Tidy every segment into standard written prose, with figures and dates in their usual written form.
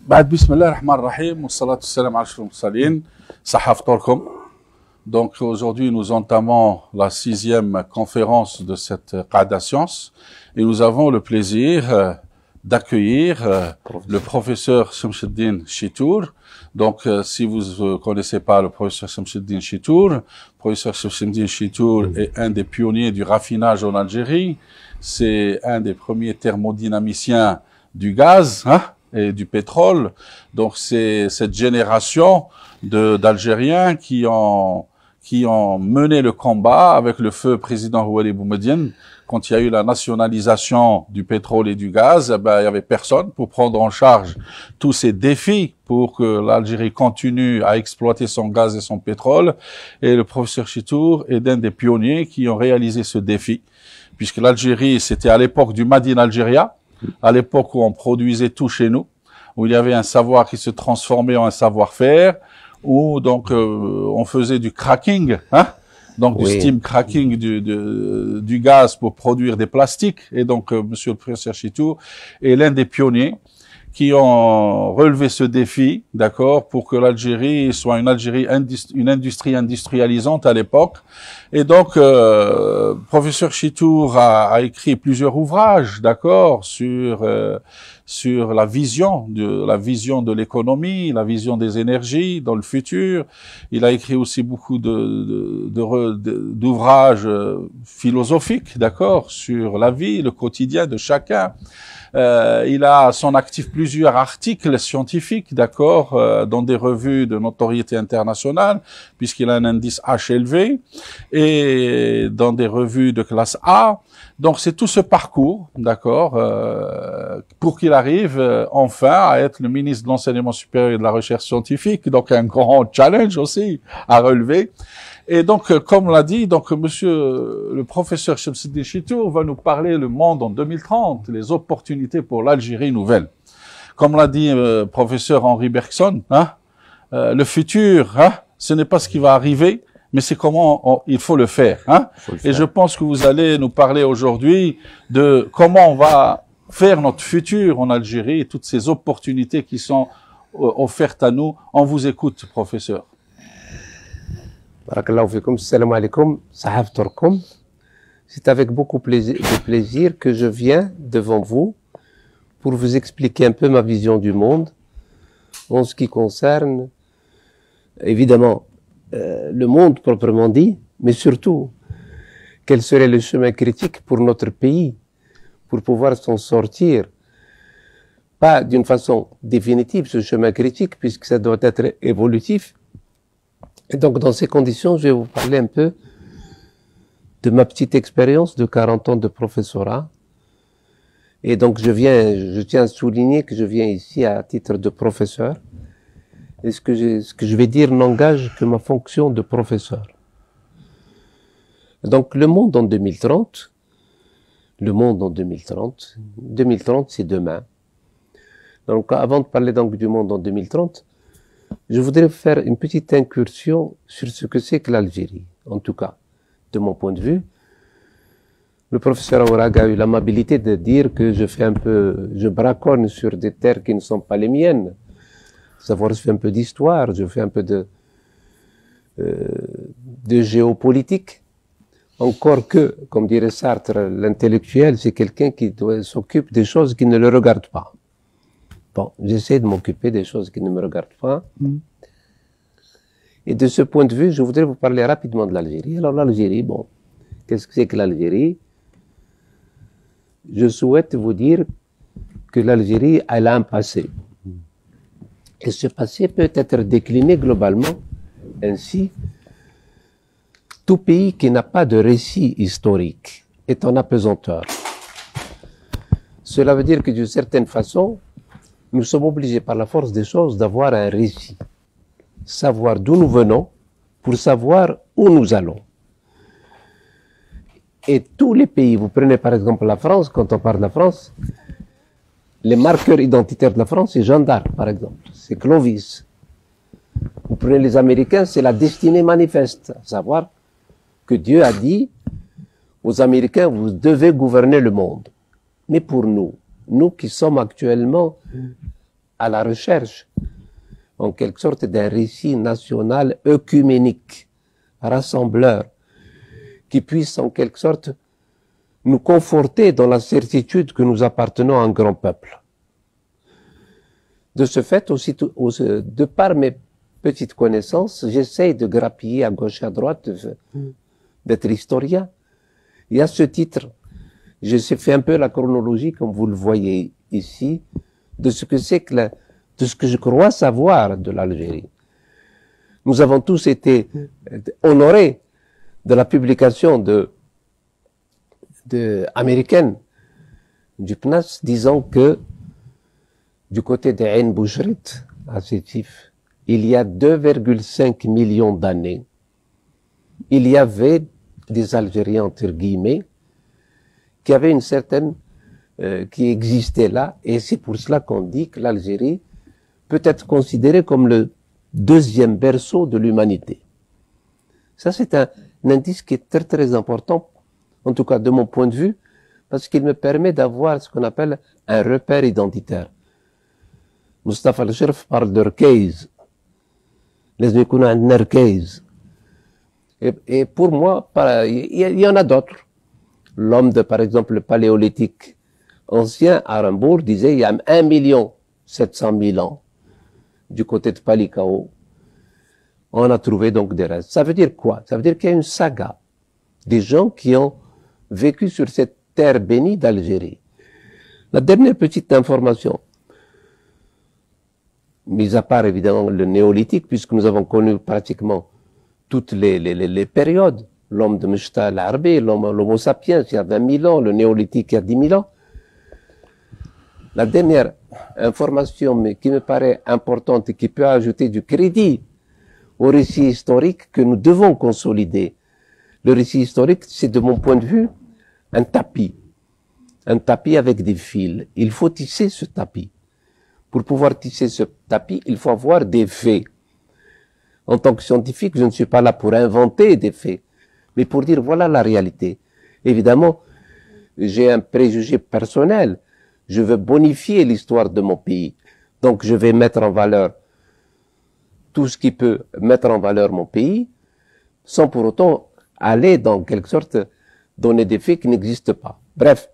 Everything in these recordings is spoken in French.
بعد بسم الله الرحمن الرحيم والصلاة والسلام على أشرف المرسلين. صحة فطوركم. Donc aujourd'hui nous entamons la 6e conférence de cette Qa'da Science et nous avons le plaisir d'accueillir le professeur Shamsuddin Chittour. Donc si vous ne connaissez pas le professeur Shamsuddin Chittour, le professeur Shamsuddin Chittour est un des pionniers du raffinage en Algérie. C'est un des premiers thermodynamiciens du gaz et du pétrole. Donc c'est cette génération d'Algériens qui ont mené le combat avec le feu président Houari Boumediene. Quand il y a eu la nationalisation du pétrole et du gaz, il y avait personne pour prendre en charge tous ces défis pour que l'Algérie continue à exploiter son gaz et son pétrole. Et le professeur Chittour est l'un des pionniers qui ont réalisé ce défi, puisque l'Algérie, c'était à l'époque du Made in Algeria, à l'époque où on produisait tout chez nous, où il y avait un savoir qui se transformait en un savoir-faire, où donc on faisait du cracking, donc du steam cracking du gaz pour produire des plastiques. Et donc monsieur le professeur Chittour est l'un des pionniers qui ont relevé ce défi, d'accord, pour que l'Algérie soit une industrie industrialisante à l'époque. Et donc professeur Chittour a écrit plusieurs ouvrages, d'accord, sur la vision de l'économie, la vision des énergies dans le futur. Il a écrit aussi beaucoup d'ouvrages philosophiques, d'accord, sur la vie, le quotidien de chacun. Il a à son actif plusieurs articles scientifiques, d'accord, dans des revues de notoriété internationale, puisqu'il a un indice H élevé, et dans des revues de classe A. Donc c'est tout ce parcours, d'accord, pour qu'il arrive enfin à être le ministre de l'Enseignement supérieur et de la Recherche scientifique. Donc un grand challenge aussi à relever. Et donc, comme l'a dit, donc monsieur le professeur Shamsuddin Chittour va nous parler le monde en 2030, les opportunités pour l'Algérie nouvelle. Comme l'a dit professeur Henri Bergson, le futur, ce n'est pas ce qui va arriver, mais c'est comment il faut le faire. Et je pense que vous allez nous parler aujourd'hui de comment on va faire notre futur en Algérie et toutes ces opportunités qui sont offertes à nous. On vous écoute, professeur. Barakallahu fikum, salam alaikum, sahaf turkum. C'est avec beaucoup de plaisir que je viens devant vous pour vous expliquer un peu ma vision du monde en ce qui concerne, évidemment, le monde proprement dit, mais surtout, quel serait le chemin critique pour notre pays, pour pouvoir s'en sortir, pas d'une façon définitive, ce chemin critique, puisque ça doit être évolutif. Et donc, dans ces conditions, je vais vous parler un peu de ma petite expérience de 40 ans de professorat. Et donc, je tiens à souligner que je viens ici à titre de professeur. Et ce que je vais dire n'engage que ma fonction de professeur. Donc, le monde en 2030, 2030, c'est demain. Donc, avant de parler donc du monde en 2030, je voudrais faire une petite incursion sur ce que c'est que l'Algérie, en tout cas, de mon point de vue. Le professeur Aourag a eu l'amabilité de dire que je braconne sur des terres qui ne sont pas les miennes. Savoir, je fais un peu d'histoire, je fais un peu de géopolitique. Encore que, comme dirait Sartre, l'intellectuel, c'est quelqu'un qui s'occupe des choses qui ne le regardent pas. Bon, j'essaie de m'occuper des choses qui ne me regardent pas. Et de ce point de vue, je voudrais vous parler rapidement de l'Algérie. Alors l'Algérie, bon, qu'est-ce que c'est que l'Algérie? Je souhaite vous dire que l'Algérie, elle a un passé. Et ce passé peut être décliné globalement ainsi. Tout pays qui n'a pas de récit historique est en apesanteur. Cela veut dire que d'une certaine façon, nous sommes obligés par la force des choses d'avoir un récit. Savoir d'où nous venons pour savoir où nous allons. Et tous les pays, vous prenez par exemple la France, quand on parle de la France, les marqueurs identitaires de la France, c'est Jeanne d'Arc par exemple, c'est Clovis. Vous prenez les Américains, c'est la destinée manifeste, à savoir que Dieu a dit aux Américains, vous devez gouverner le monde. Mais pour nous qui sommes actuellement à la recherche, en quelque sorte, d'un récit national œcuménique, rassembleur, qui puisse en quelque sorte nous conforter dans la certitude que nous appartenons à un grand peuple. De ce fait, aussi, de par mes petites connaissances, j'essaye de grappiller à gauche et à droite, d'être historien. Et à ce titre, j'ai fait un peu la chronologie, comme vous le voyez ici, de ce que c'est que de ce que je crois savoir de l'Algérie. Nous avons tous été honorés de la publication américaine du PNAS, disant que du côté de Ain Boujrit, à Sétif, il y a 2,5 millions d'années, il y avait des Algériens, entre guillemets, qui avaient une certaine, qui existaient là, et c'est pour cela qu'on dit que l'Algérie peut être considérée comme le deuxième berceau de l'humanité. Ça, c'est un indice qui est très très important, en tout cas de mon point de vue, parce qu'il me permet d'avoir ce qu'on appelle un repère identitaire. Mustafa al-Sherf parle de Rkeiz. Les Rkeiz. Et pour moi, il y en a d'autres. L'homme de, par exemple, le paléolithique ancien, Arambour, disait il y a 1 700 000 ans du côté de Palikao. On a trouvé donc des restes. Ça veut dire quoi? Ça veut dire qu'il y a une saga. Des gens qui ont vécu sur cette terre bénie d'Algérie. La dernière petite information, mis à part évidemment le néolithique, puisque nous avons connu pratiquement toutes les périodes, l'homme de Mishta al-Arbi, l'homo sapiens il y a 20 000 ans, le néolithique il y a 10 000 ans. La dernière information qui me paraît importante et qui peut ajouter du crédit au récit historique que nous devons consolider. Le récit historique, c'est de mon point de vue un tapis avec des fils. Il faut tisser ce tapis. Pour pouvoir tisser ce tapis, il faut avoir des faits. En tant que scientifique, je ne suis pas là pour inventer des faits, mais pour dire voilà la réalité. Évidemment, j'ai un préjugé personnel. Je veux bonifier l'histoire de mon pays. Donc je vais mettre en valeur tout ce qui peut mettre en valeur mon pays, sans pour autant aller dans quelque sorte donner des faits qui n'existent pas. Bref,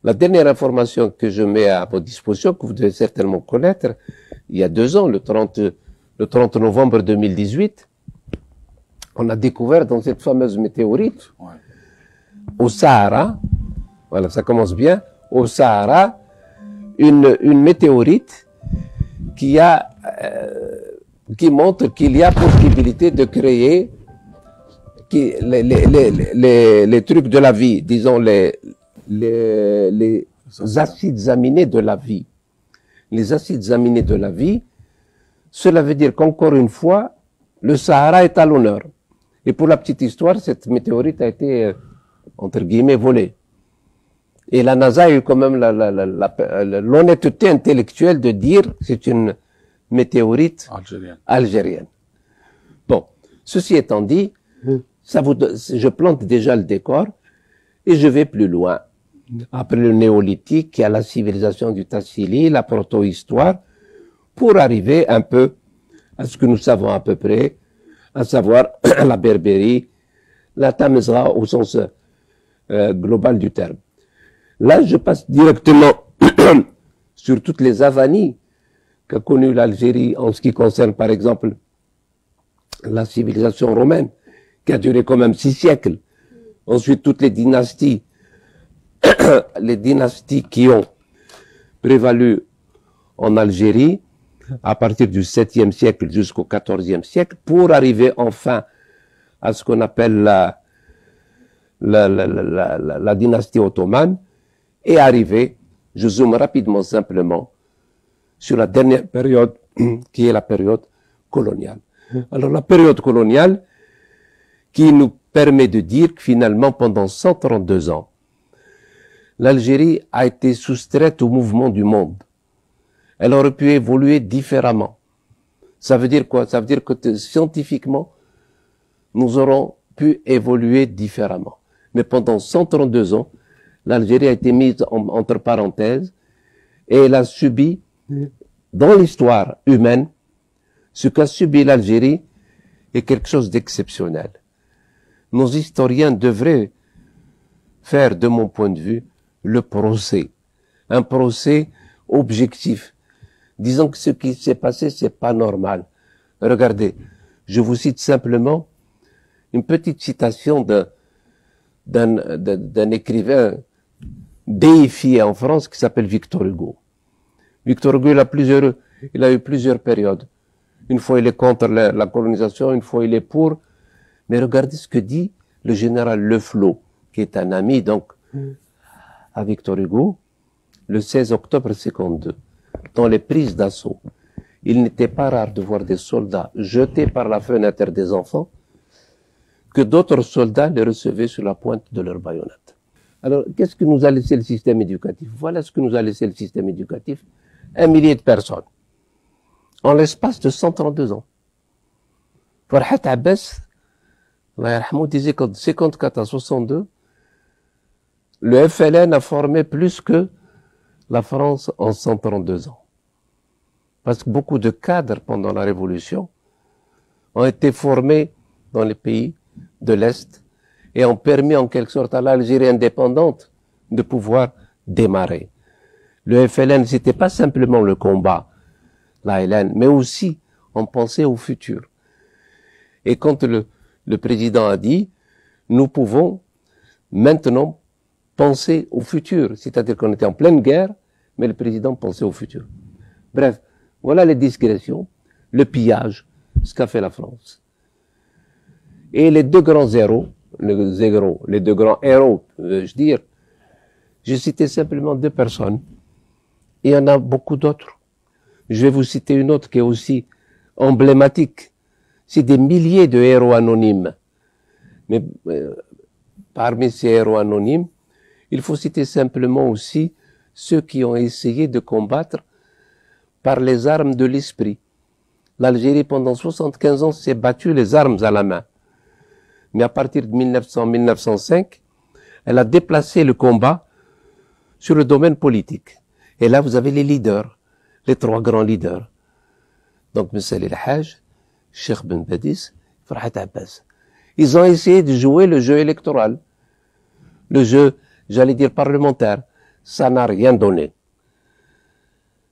la dernière information que je mets à votre disposition, que vous devez certainement connaître, il y a 2 ans, le 30 novembre 2018, on a découvert dans cette fameuse météorite, au Sahara, voilà, ça commence bien, au Sahara, une météorite qui montre qu'il y a possibilité de créer les trucs de la vie, disons les acides aminés de la vie. Les acides aminés de la vie, cela veut dire qu'encore une fois, le Sahara est à l'honneur. Et pour la petite histoire, cette météorite a été, entre guillemets, volée. Et la NASA a eu quand même l'honnêteté intellectuelle de dire que c'est une météorite algérienne. Bon, ceci étant dit, je plante déjà le décor et je vais plus loin. Après le néolithique, il y a la civilisation du Tassili, la proto-histoire, pour arriver un peu à ce que nous savons à peu près, à savoir la Berbérie, la Tamizra au sens global du terme. Là, je passe directement sur toutes les avanies qu'a connues l'Algérie en ce qui concerne, par exemple, la civilisation romaine, qui a duré quand même 6 siècles. Ensuite, toutes les dynasties qui ont prévalu en Algérie, à partir du 7e siècle jusqu'au 14e siècle, pour arriver enfin à ce qu'on appelle la dynastie ottomane, et arriver, je zoome rapidement simplement, sur la dernière période, qui est la période coloniale. Alors la période coloniale, qui nous permet de dire que finalement, pendant 132 ans, l'Algérie a été soustraite au mouvement du monde. Elle aurait pu évoluer différemment. Ça veut dire quoi? Ça veut dire que scientifiquement, nous aurons pu évoluer différemment. Mais pendant 132 ans, l'Algérie a été mise entre parenthèses et elle a subi dans l'histoire humaine, ce qu'a subi l'Algérie est quelque chose d'exceptionnel. Nos historiens devraient faire, de mon point de vue, le procès. Un procès objectif. Disons que ce qui s'est passé, c'est pas normal. Regardez, je vous cite simplement une petite citation d'un écrivain déifié en France qui s'appelle Victor Hugo. Victor Hugo, il a eu plusieurs périodes. Une fois, il est contre la colonisation, une fois, il est pour. Mais regardez ce que dit le général Le Flot, qui est un ami, donc, à Victor Hugo, le 16 octobre 52, dans les prises d'assaut. Il n'était pas rare de voir des soldats jetés par la fenêtre des enfants, que d'autres soldats les recevaient sur la pointe de leur baïonnette. Alors, qu'est-ce que nous a laissé le système éducatif? Voilà ce que nous a laissé le système éducatif. 1 millier de personnes. En l'espace de 132 ans. Farhat Abbas, Allah yarhamou, disait qu'en 54 à 62, le FLN a formé plus que la France en 132 ans. Parce que beaucoup de cadres pendant la Révolution ont été formés dans les pays de l'Est et ont permis en quelque sorte à l'Algérie indépendante de pouvoir démarrer. Le FLN, c'était pas simplement le combat, la LN, mais aussi on pensait au futur. Et quand le président a dit, nous pouvons maintenant penser au futur, c'est-à-dire qu'on était en pleine guerre, mais le président pensait au futur. Bref, voilà les digressions, le pillage, ce qu'a fait la France. Et les deux grands héros, les deux grands héros, veux-je dire, j'ai cité simplement 2 personnes. Il y en a beaucoup d'autres. Je vais vous citer une autre qui est aussi emblématique. C'est des milliers de héros anonymes. Mais parmi ces héros anonymes, il faut citer simplement aussi ceux qui ont essayé de combattre par les armes de l'esprit. L'Algérie, pendant 75 ans, s'est battue les armes à la main. Mais à partir de 1900-1905, elle a déplacé le combat sur le domaine politique. Et là, vous avez les leaders, les 3 grands leaders. Donc, M. El Hajj, Cheikh Ben Badis, Farhat Abbas. Ils ont essayé de jouer le jeu électoral, le jeu, j'allais dire, parlementaire. Ça n'a rien donné.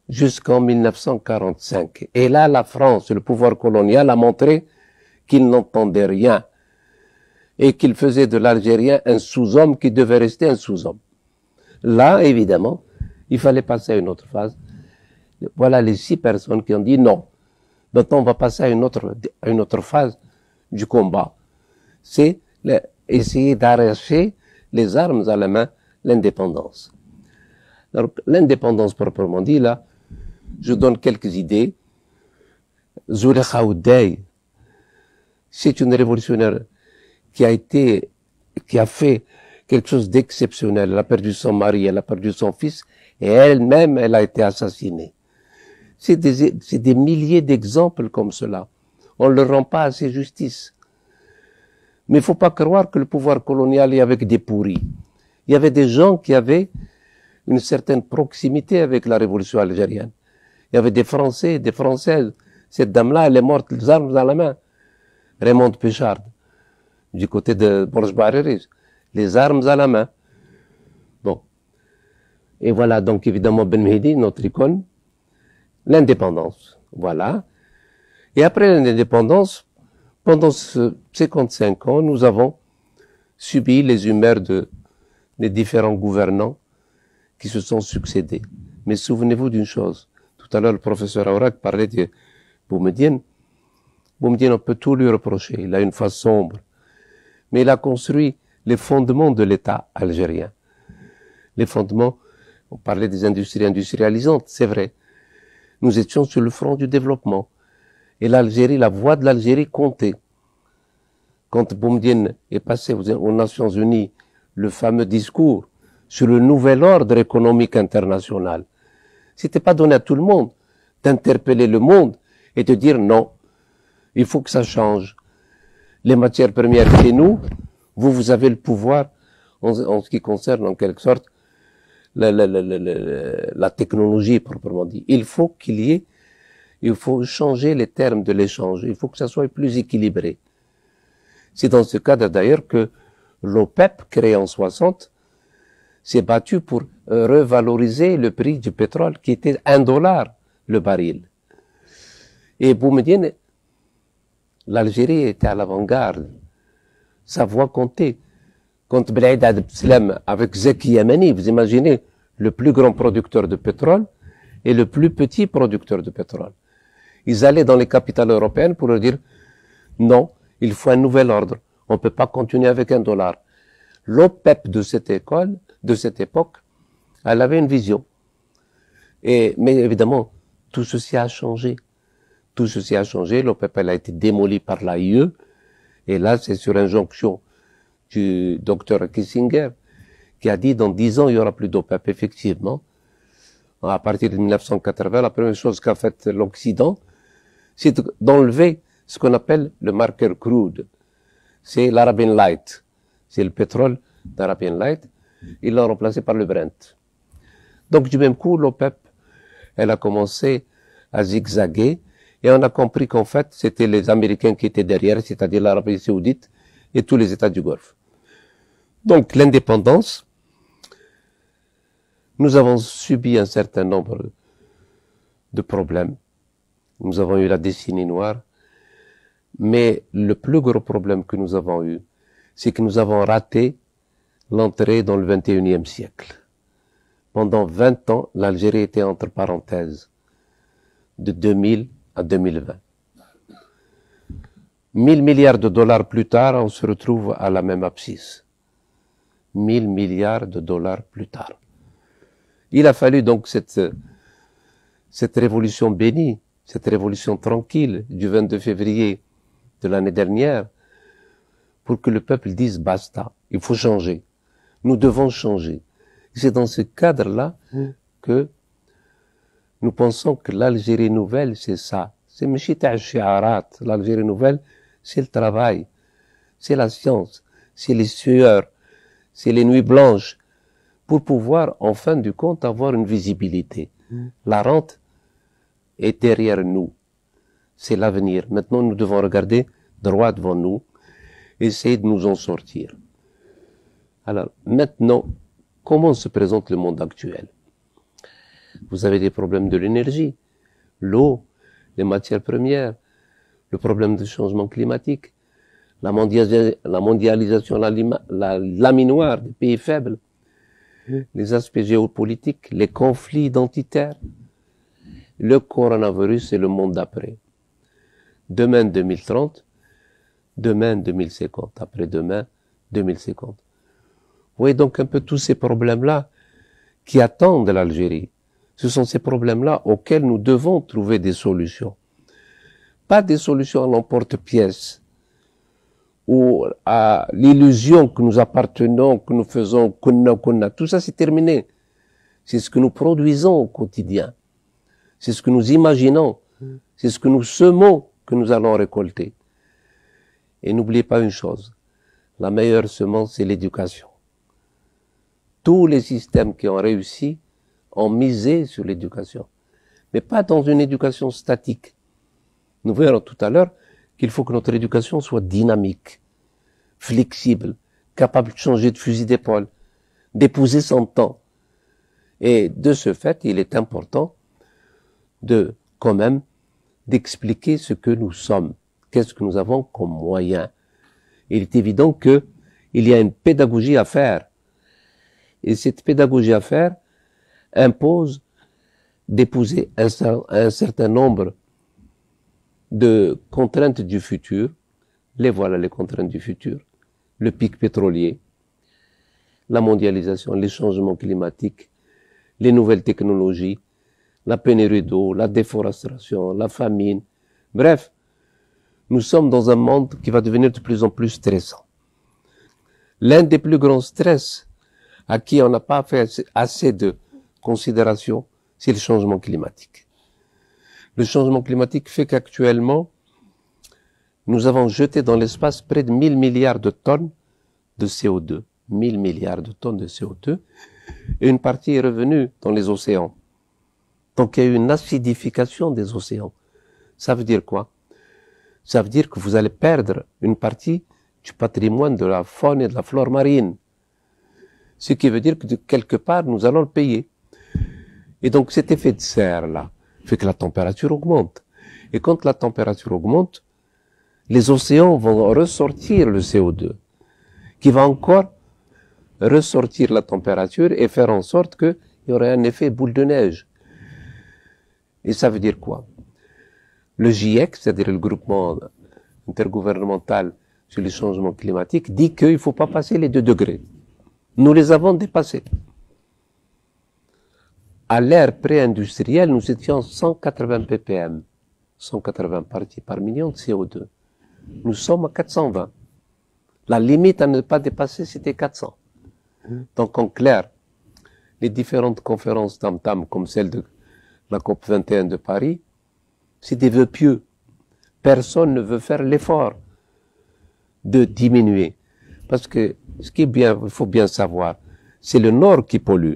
Jusqu'en 1945. Et là, la France, le pouvoir colonial, a montré qu'il n'entendait rien et qu'il faisait de l'Algérien un sous-homme qui devait rester un sous-homme. Là, évidemment, il fallait passer à une autre phase. Voilà les 6 personnes qui ont dit non. Maintenant, on va passer à une autre phase du combat. C'est essayer d'arracher les armes à la main, l'indépendance. Alors, l'indépendance proprement dit, là, je donne quelques idées. Zulekha Oudey, c'est une révolutionnaire qui a fait quelque chose d'exceptionnel. Elle a perdu son mari, elle a perdu son fils, et elle-même, elle a été assassinée. C'est des milliers d'exemples comme cela. On ne leur rend pas assez justice. Mais il ne faut pas croire que le pouvoir colonial est avec des pourris. Il y avait des gens qui avaient une certaine proximité avec la révolution algérienne. Il y avait des Français, des Françaises. Cette dame-là, elle est morte les armes dans la main. Raymond Péchard, du côté de Borj Barreris, les armes à la main. Bon. Et voilà, donc évidemment, Ben Mehdi, notre icône, l'indépendance. Voilà. Et après l'indépendance, pendant 55 ans, nous avons subi les humeurs des différents gouvernants qui se sont succédés. Mais souvenez-vous d'une chose. Tout à l'heure, le professeur Aourak parlait de Boumediene. Boumediene, on peut tout lui reprocher. Il a une face sombre. Mais il a construit les fondements de l'État algérien. Les fondements, on parlait des industries industrialisantes, c'est vrai. Nous étions sur le front du développement. Et l'Algérie, la voix de l'Algérie comptait. Quand Boumediene est passé aux Nations Unies, le fameux discours sur le nouvel ordre économique international, c'était pas donné à tout le monde d'interpeller le monde et de dire non, il faut que ça change. Les matières premières, c'est nous, vous avez le pouvoir en ce qui concerne en quelque sorte la technologie proprement dit. Il faut il faut changer les termes de l'échange. Il faut que ça soit plus équilibré. C'est dans ce cadre d'ailleurs que l'OPEP, créé en 60, s'est battu pour revaloriser le prix du pétrole qui était $1 le baril. Et Boumediene, l'Algérie était à l'avant-garde. Sa voix comptait. Quand Belhaïd Abdeslam avec Zeki Yamani, vous imaginez, le plus grand producteur de pétrole et le plus petit producteur de pétrole. Ils allaient dans les capitales européennes pour leur dire non, il faut un nouvel ordre. On ne peut pas continuer avec $1. L'OPEP de cette époque, elle avait une vision. Mais évidemment, tout ceci a changé. Tout ceci a changé. L'OPEP, elle a été démolie par l'AIE. Et là, c'est sur injonction du docteur Kissinger, qui a dit dans 10 ans, il y aura plus d'OPEP. Effectivement, à partir de 1980, la première chose qu'a faite l'Occident, c'est d'enlever ce qu'on appelle le marqueur crude. C'est l'Arabian Light. C'est le pétrole d'Arabian Light. Ils l'ont remplacé par le Brent. Donc, du même coup, l'OPEP, elle a commencé à zigzaguer et on a compris qu'en fait, c'était les Américains qui étaient derrière, c'est-à-dire l'Arabie Saoudite et tous les États du Golfe. Donc, l'indépendance, nous avons subi un certain nombre de problèmes. Nous avons eu la décennie noire, mais le plus gros problème que nous avons eu, c'est que nous avons raté l'entrée dans le 21e siècle. Pendant 20 ans, l'Algérie était entre parenthèses, de 2000 à 2020. 1000 milliards de dollars plus tard, on se retrouve à la même abscisse. 1000 milliards de dollars plus tard. Il a fallu donc cette révolution bénie, cette révolution tranquille du 22 février de l'année dernière, pour que le peuple dise basta, il faut changer. Nous devons changer. C'est dans ce cadre-là que nous pensons que l'Algérie nouvelle, c'est ça. C'est Meshita al-Shi'arat. L'Algérie nouvelle, c'est le travail, c'est la science, c'est les sueurs, c'est les nuits blanches, pour pouvoir, en fin du compte, avoir une visibilité. La rente est derrière nous. C'est l'avenir. Maintenant, nous devons regarder droit devant nous, essayer de nous en sortir. Alors, maintenant, comment se présente le monde actuel? Vous avez des problèmes de l'énergie, l'eau, les matières premières, le problème du changement climatique, la mondialisation, la laminoire des pays faibles, les aspects géopolitiques, les conflits identitaires, le coronavirus et le monde d'après. Demain 2030, demain 2050, après-demain 2050. Vous voyez donc un peu tous ces problèmes-là qui attendent l'Algérie. Ce sont ces problèmes-là auxquels nous devons trouver des solutions. Pas des solutions à l'emporte-pièce ou à l'illusion que nous appartenons, que nous faisons, kunna. Tout ça, c'est terminé. C'est ce que nous produisons au quotidien. C'est ce que nous imaginons. C'est ce que nous semons que nous allons récolter. Et n'oubliez pas une chose. La meilleure semence, c'est l'éducation. Tous les systèmes qui ont réussi ont misé sur l'éducation. Mais pas dans une éducation statique. Nous verrons tout à l'heure qu'il faut que notre éducation soit dynamique, flexible, capable de changer de fusil d'épaule, d'épouser son temps. Et de ce fait, il est important quand même, d'expliquer ce que nous sommes. Qu'est-ce que nous avons comme moyen? Il est évident qu'il y a une pédagogie à faire. Et cette pédagogie à faire impose d'épouser un certain nombre de contraintes du futur. Les voilà, les contraintes du futur. Le pic pétrolier, la mondialisation, les changements climatiques, les nouvelles technologies, la pénurie d'eau, la déforestation, la famine. Bref, nous sommes dans un monde qui va devenir de plus en plus stressant. L'un des plus grands stress à qui on n'a pas fait assez de considération, c'est le changement climatique. Le changement climatique fait qu'actuellement, nous avons jeté dans l'espace près de 1000 milliards de tonnes de CO2. 1000 milliards de tonnes de CO2. et une partie est revenue dans les océans. Donc il y a eu une acidification des océans. Ça veut dire quoi? Ça veut dire que vous allez perdre une partie du patrimoine de la faune et de la flore marine. Ce qui veut dire que de quelque part, nous allons le payer. Et donc cet effet de serre-là fait que la température augmente. Et quand la température augmente, les océans vont ressortir le CO2, qui va encore ressortir la température et faire en sorte qu'il y aurait un effet boule de neige. Et ça veut dire quoi? Le GIEC, c'est-à-dire le groupement intergouvernemental sur les changements climatiques, dit qu'il ne faut pas passer les 2 degrés. Nous les avons dépassés. À l'ère pré-industrielle, nous étions 180 ppm, 180 parties par million de CO2. Nous sommes à 420. La limite à ne pas dépasser, c'était 400. Donc, en clair, les différentes conférences tam-tam, comme celle de la COP 21 de Paris, c'est des vœux pieux. Personne ne veut faire l'effort de diminuer. Parce que ce qui est bien, il faut bien savoir, c'est le nord qui pollue,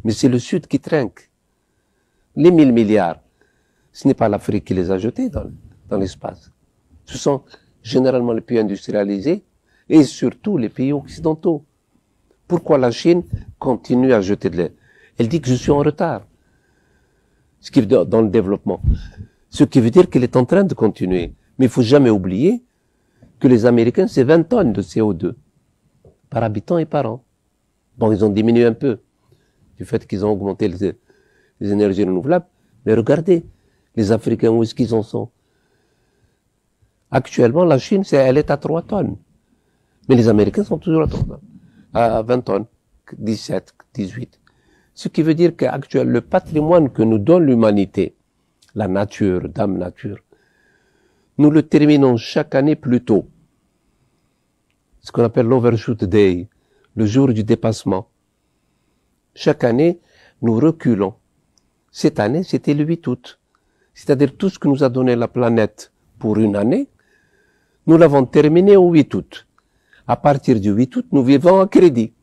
mais c'est le sud qui trinque. Les 1000 milliards, ce n'est pas l'Afrique qui les a jetés dans l'espace. Ce sont généralement les pays industrialisés et surtout les pays occidentaux. Pourquoi la Chine continue à jeter de l'air? Elle dit que je suis en retard. Ce qui veut dire dans le développement. Ce qui veut dire qu'elle est en train de continuer. Mais il faut jamais oublier que les Américains, c'est 20 tonnes de CO2 par habitant et par an. Bon, ils ont diminué un peu du fait qu'ils ont augmenté les énergies renouvelables. Mais regardez, les Africains, où est-ce qu'ils en sont? Actuellement, la Chine, elle est à 3 tonnes. Mais les Américains sont toujours à 20 tonnes, 17, 18. Ce qui veut dire qu'actuellement, le patrimoine que nous donne l'humanité, la nature, Dame Nature, nous le terminons chaque année plus tôt. Ce qu'on appelle l'Overshoot Day, le jour du dépassement. Chaque année, nous reculons. Cette année, c'était le 8 août. C'est-à-dire tout ce que nous a donné la planète pour une année, nous l'avons terminé au 8 août. À partir du 8 août, nous vivons à crédit.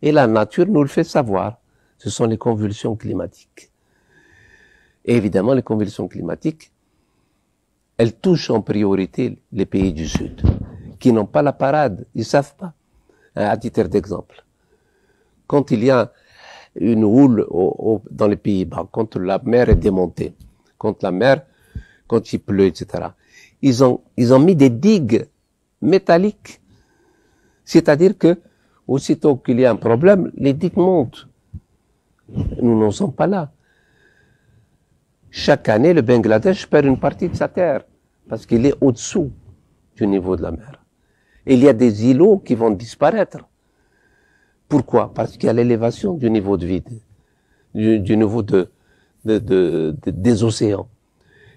Et la nature nous le fait savoir. Ce sont les convulsions climatiques. Et évidemment, les convulsions climatiques, elles touchent en priorité les pays du Sud, qui n'ont pas la parade, ils savent pas. À titre d'exemple, quand il y a une houle dans les Pays-Bas, quand la mer est démontée, quand il pleut, etc., ils ont mis des digues métalliques. C'est-à-dire que, aussitôt qu'il y a un problème, les digues montent. Nous n'en sommes pas là. Chaque année, le Bangladesh perd une partie de sa terre, parce qu'il est au-dessous du niveau de la mer. Et il y a des îlots qui vont disparaître. Pourquoi? Parce qu'il y a l'élévation du niveau de vie, du niveau des océans.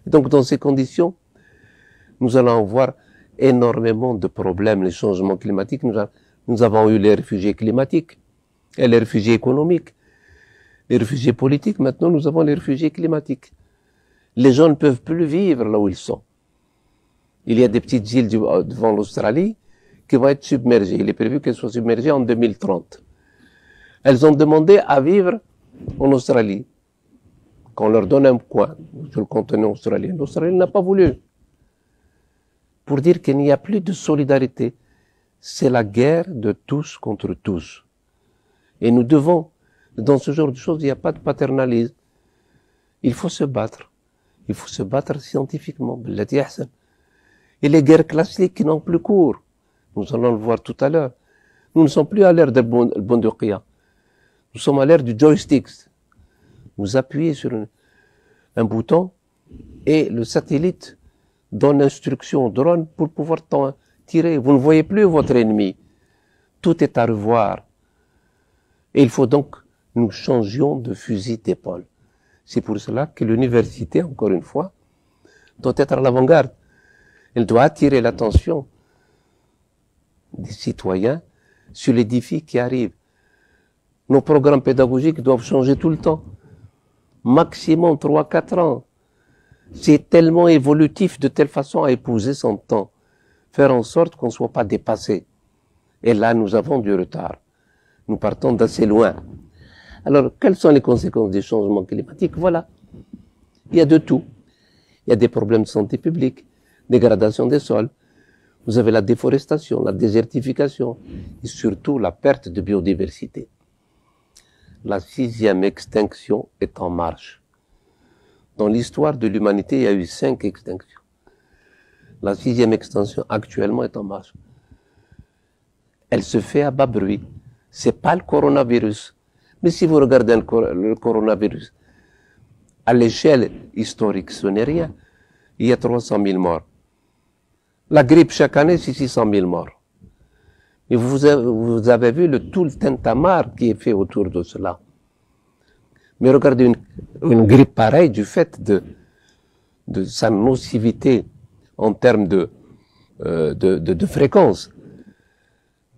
Et donc, dans ces conditions, nous allons avoir énormément de problèmes, les changements climatiques. Nous avons eu les réfugiés climatiques et les réfugiés économiques, les réfugiés politiques. Maintenant, nous avons les réfugiés climatiques. Les gens ne peuvent plus vivre là où ils sont. Il y a des petites îles devant l'Australie qui vont être submergées. Il est prévu qu'elles soient submergées en 2030. Elles ont demandé à vivre en Australie. Qu'on leur donne un coin sur le continent australien. L'Australie n'a pas voulu. Pour dire qu'il n'y a plus de solidarité. C'est la guerre de tous contre tous. Et nous devons, dans ce genre de choses, il n'y a pas de paternalisme. Il faut se battre. Il faut se battre scientifiquement. Et les guerres classiques qui n'ont plus cours. Nous allons le voir tout à l'heure. Nous ne sommes plus à l'ère de Bondokia. Nous sommes à l'ère du joystick. Vous appuyez sur un bouton et le satellite donne instruction au drone pour pouvoir tirer. Vous ne voyez plus votre ennemi. Tout est à revoir. Et il faut donc que nous changions de fusil d'épaule. C'est pour cela que l'université, encore une fois, doit être à l'avant-garde. Elle doit attirer l'attention des citoyens sur les défis qui arrivent. Nos programmes pédagogiques doivent changer tout le temps. Maximum 3-4 ans. C'est tellement évolutif de telle façon à épouser son temps. Faire en sorte qu'on ne soit pas dépassé. Et là, nous avons du retard. Nous partons d'assez loin. Alors, quelles sont les conséquences des changements climatiques? Voilà. Il y a de tout. Il y a des problèmes de santé publique, dégradation des sols. Vous avez la déforestation, la désertification et surtout la perte de biodiversité. La 6e extinction est en marche. Dans l'histoire de l'humanité, il y a eu 5 extinctions. La 6e extinction actuellement est en marche. Elle se fait à bas bruit. C'est pas le coronavirus. Mais si vous regardez le coronavirus, à l'échelle historique, ce n'est rien. Il y a 300 000 morts. La grippe, chaque année, c'est 600 000 morts. Et vous avez vu tout le tintamarre qui est fait autour de cela. Mais regardez une grippe pareille du fait de sa nocivité en termes de fréquence.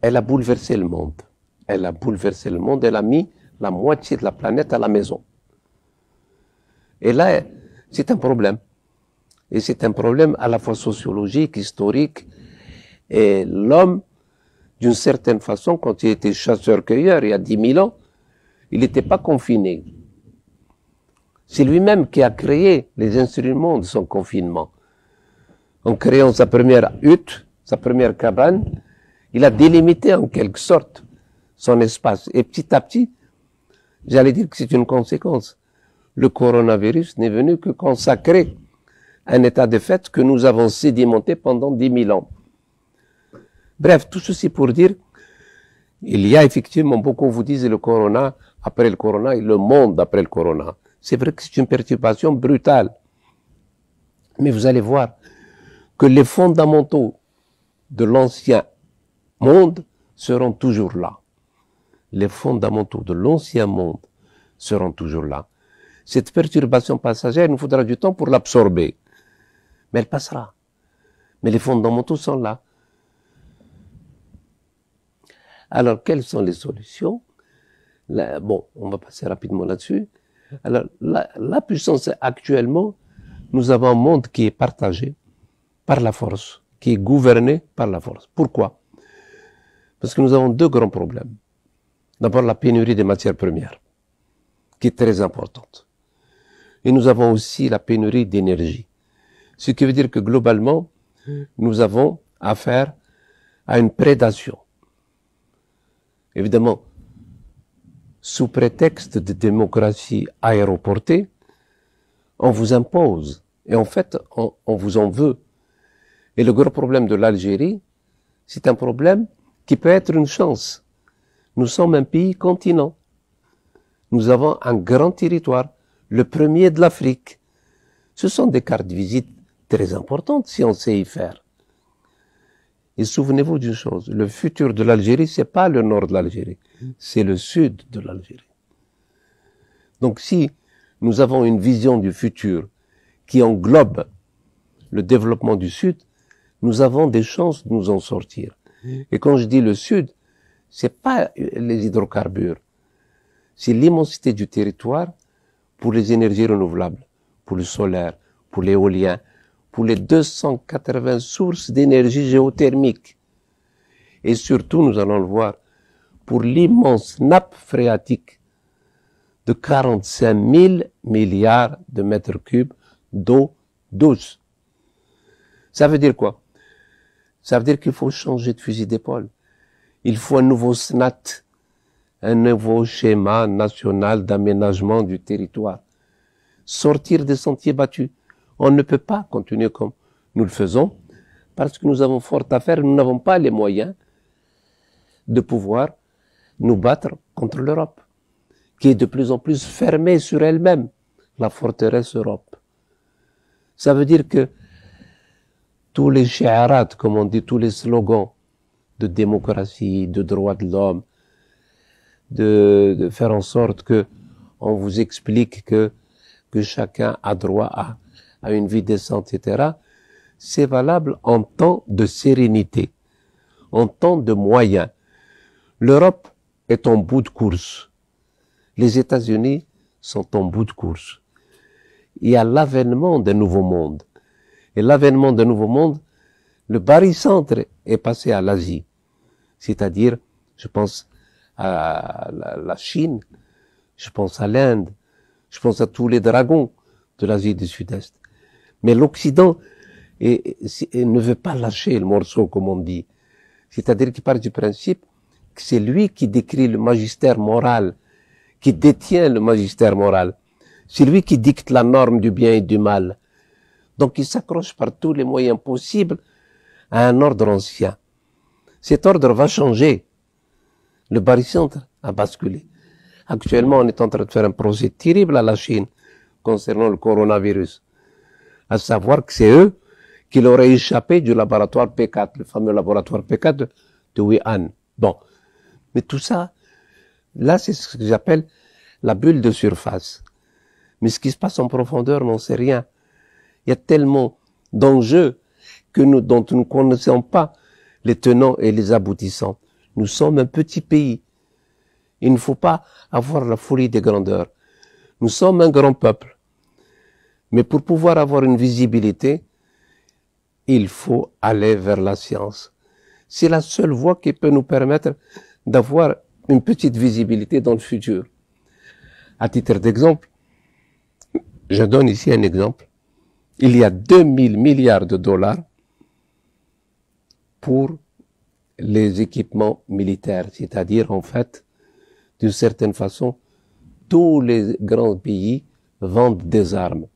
Elle a bouleversé le monde. Elle a bouleversé le monde. Elle a mis la moitié de la planète à la maison. Et là, c'est un problème. Et c'est un problème à la fois sociologique, historique. Et l'homme, d'une certaine façon, quand il était chasseur-cueilleur, il y a 10 000 ans, il n'était pas confiné. C'est lui-même qui a créé les instruments de son confinement. En créant sa première hutte, sa première cabane, il a délimité en quelque sorte son espace. Et petit à petit, j'allais dire que c'est une conséquence. Le coronavirus n'est venu que consacrer un état de fait que nous avons sédimenté pendant 10 000 ans. Bref, tout ceci pour dire, il y a effectivement, beaucoup vous disent le corona, après le corona, et le monde après le corona. C'est vrai que c'est une perturbation brutale. Mais vous allez voir que les fondamentaux de l'ancien monde seront toujours là. Les fondamentaux de l'ancien monde seront toujours là. Cette perturbation passagère, il nous faudra du temps pour l'absorber. Mais elle passera. Mais les fondamentaux sont là. Alors, quelles sont les solutions? Bon, on va passer rapidement là-dessus. Alors, la puissance actuellement, nous avons un monde qui est partagé par la force, qui est gouverné par la force. Pourquoi? Parce que nous avons 2 grands problèmes. D'abord, la pénurie des matières premières, qui est très importante. Et nous avons aussi la pénurie d'énergie. Ce qui veut dire que globalement, nous avons affaire à une prédation. Évidemment, sous prétexte de démocratie aéroportée, on vous impose. Et en fait, on vous en veut. Et le gros problème de l'Algérie, c'est un problème qui peut être une chance. Nous sommes un pays continent. Nous avons un grand territoire, le premier de l'Afrique. Ce sont des cartes de visite très importantes si on sait y faire. Et souvenez-vous d'une chose, le futur de l'Algérie, c'est pas le nord de l'Algérie, c'est le sud de l'Algérie. Donc si nous avons une vision du futur qui englobe le développement du sud, nous avons des chances de nous en sortir. Et quand je dis le sud, c'est pas les hydrocarbures, c'est l'immensité du territoire pour les énergies renouvelables, pour le solaire, pour l'éolien, pour les 280 sources d'énergie géothermique. Et surtout, nous allons le voir, pour l'immense nappe phréatique de 45 000 milliards de mètres cubes d'eau douce. Ça veut dire quoi? Ça veut dire qu'il faut changer de fusil d'épaule. Il faut un nouveau SNAT, un nouveau schéma national d'aménagement du territoire. Sortir des sentiers battus. On ne peut pas continuer comme nous le faisons parce que nous avons fort à faire. Nous n'avons pas les moyens de pouvoir nous battre contre l'Europe, qui est de plus en plus fermée sur elle-même, la forteresse Europe. Ça veut dire que tous les shi'arat, comme on dit, tous les slogans de démocratie, de droits de l'homme, de faire en sorte que on vous explique que chacun a droit à une vie décente, etc., c'est valable en temps de sérénité, en temps de moyens. L'Europe est en bout de course. Les États-Unis sont en bout de course. Il y a l'avènement d'un nouveau monde. Et l'avènement d'un nouveau monde, le barycentre est passé à l'Asie. C'est-à-dire, je pense à la Chine, je pense à l'Inde, je pense à tous les dragons de l'Asie du Sud-Est. Mais l'Occident ne veut pas lâcher le morceau, comme on dit. C'est-à-dire qu'il part du principe que c'est lui qui décrit le magistère moral, qui détient le magistère moral. C'est lui qui dicte la norme du bien et du mal. Donc il s'accroche par tous les moyens possibles à un ordre ancien. Cet ordre va changer. Le barycentre a basculé. Actuellement, on est en train de faire un procès terrible à la Chine concernant le coronavirus. À savoir que c'est eux qui l'auraient échappé du laboratoire P4, le fameux laboratoire P4 de Wuhan. Bon. Mais tout ça, là, c'est ce que j'appelle la bulle de surface. Mais ce qui se passe en profondeur, on n'en sait rien. Il y a tellement d'enjeux dont nous ne connaissons pas les tenants et les aboutissants. Nous sommes un petit pays. Il ne faut pas avoir la folie des grandeurs. Nous sommes un grand peuple. Mais pour pouvoir avoir une visibilité, il faut aller vers la science. C'est la seule voie qui peut nous permettre d'avoir une petite visibilité dans le futur. À titre d'exemple, je donne ici un exemple. Il y a 2000 milliards de dollars pour les équipements militaires, c'est-à-dire en fait, d'une certaine façon, tous les grands pays vendent des armes.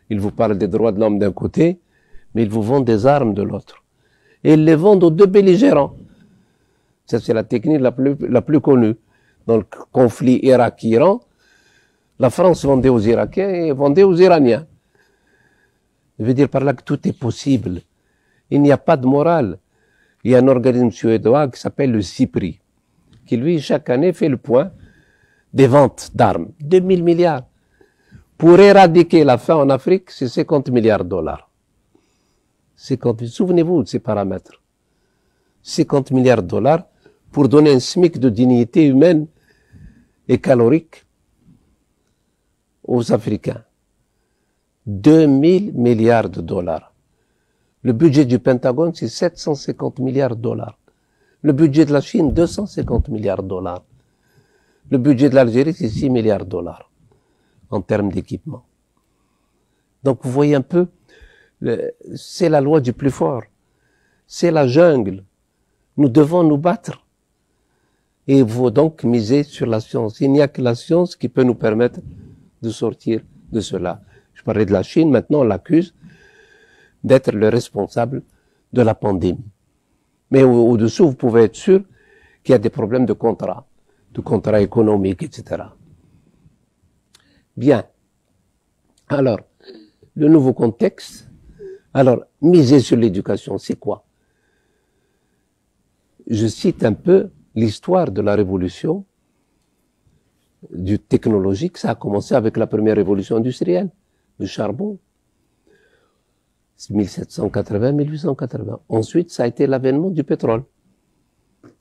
Ils vous parlent des droits de l'homme d'un côté, mais ils vous vendent des armes de l'autre. Et ils les vendent aux deux belligérants. Ça, c'est la technique la plus connue. Dans le conflit Irak-Iran, la France vendait aux Irakiens et vendait aux Iraniens. Je veux dire par là que tout est possible. Il n'y a pas de morale. Il y a un organisme suédois qui s'appelle le CIPRI, qui lui, chaque année, fait le point des ventes d'armes. 2000 milliards. Pour éradiquer la faim en Afrique, c'est 50 milliards de dollars. Souvenez-vous de ces paramètres. 50 milliards de dollars pour donner un SMIC de dignité humaine et calorique aux Africains. 2000 milliards de dollars. Le budget du Pentagone, c'est 750 milliards de dollars. Le budget de la Chine, 250 milliards de dollars. Le budget de l'Algérie, c'est 6 milliards de dollars en termes d'équipement. Donc vous voyez un peu, c'est la loi du plus fort. C'est la jungle. Nous devons nous battre. Et il faut donc miser sur la science. Il n'y a que la science qui peut nous permettre de sortir de cela. Je parlais de la Chine, maintenant on l'accuse d'être le responsable de la pandémie. Mais au-dessous, vous pouvez être sûr qu'il y a des problèmes de contrat économique, etc. Bien. Alors, le nouveau contexte. Alors, miser sur l'éducation, c'est quoi? Je cite un peu l'histoire de la révolution du technologique. Ça a commencé avec la première révolution industrielle, le charbon. 1780-1880. Ensuite, ça a été l'avènement du pétrole.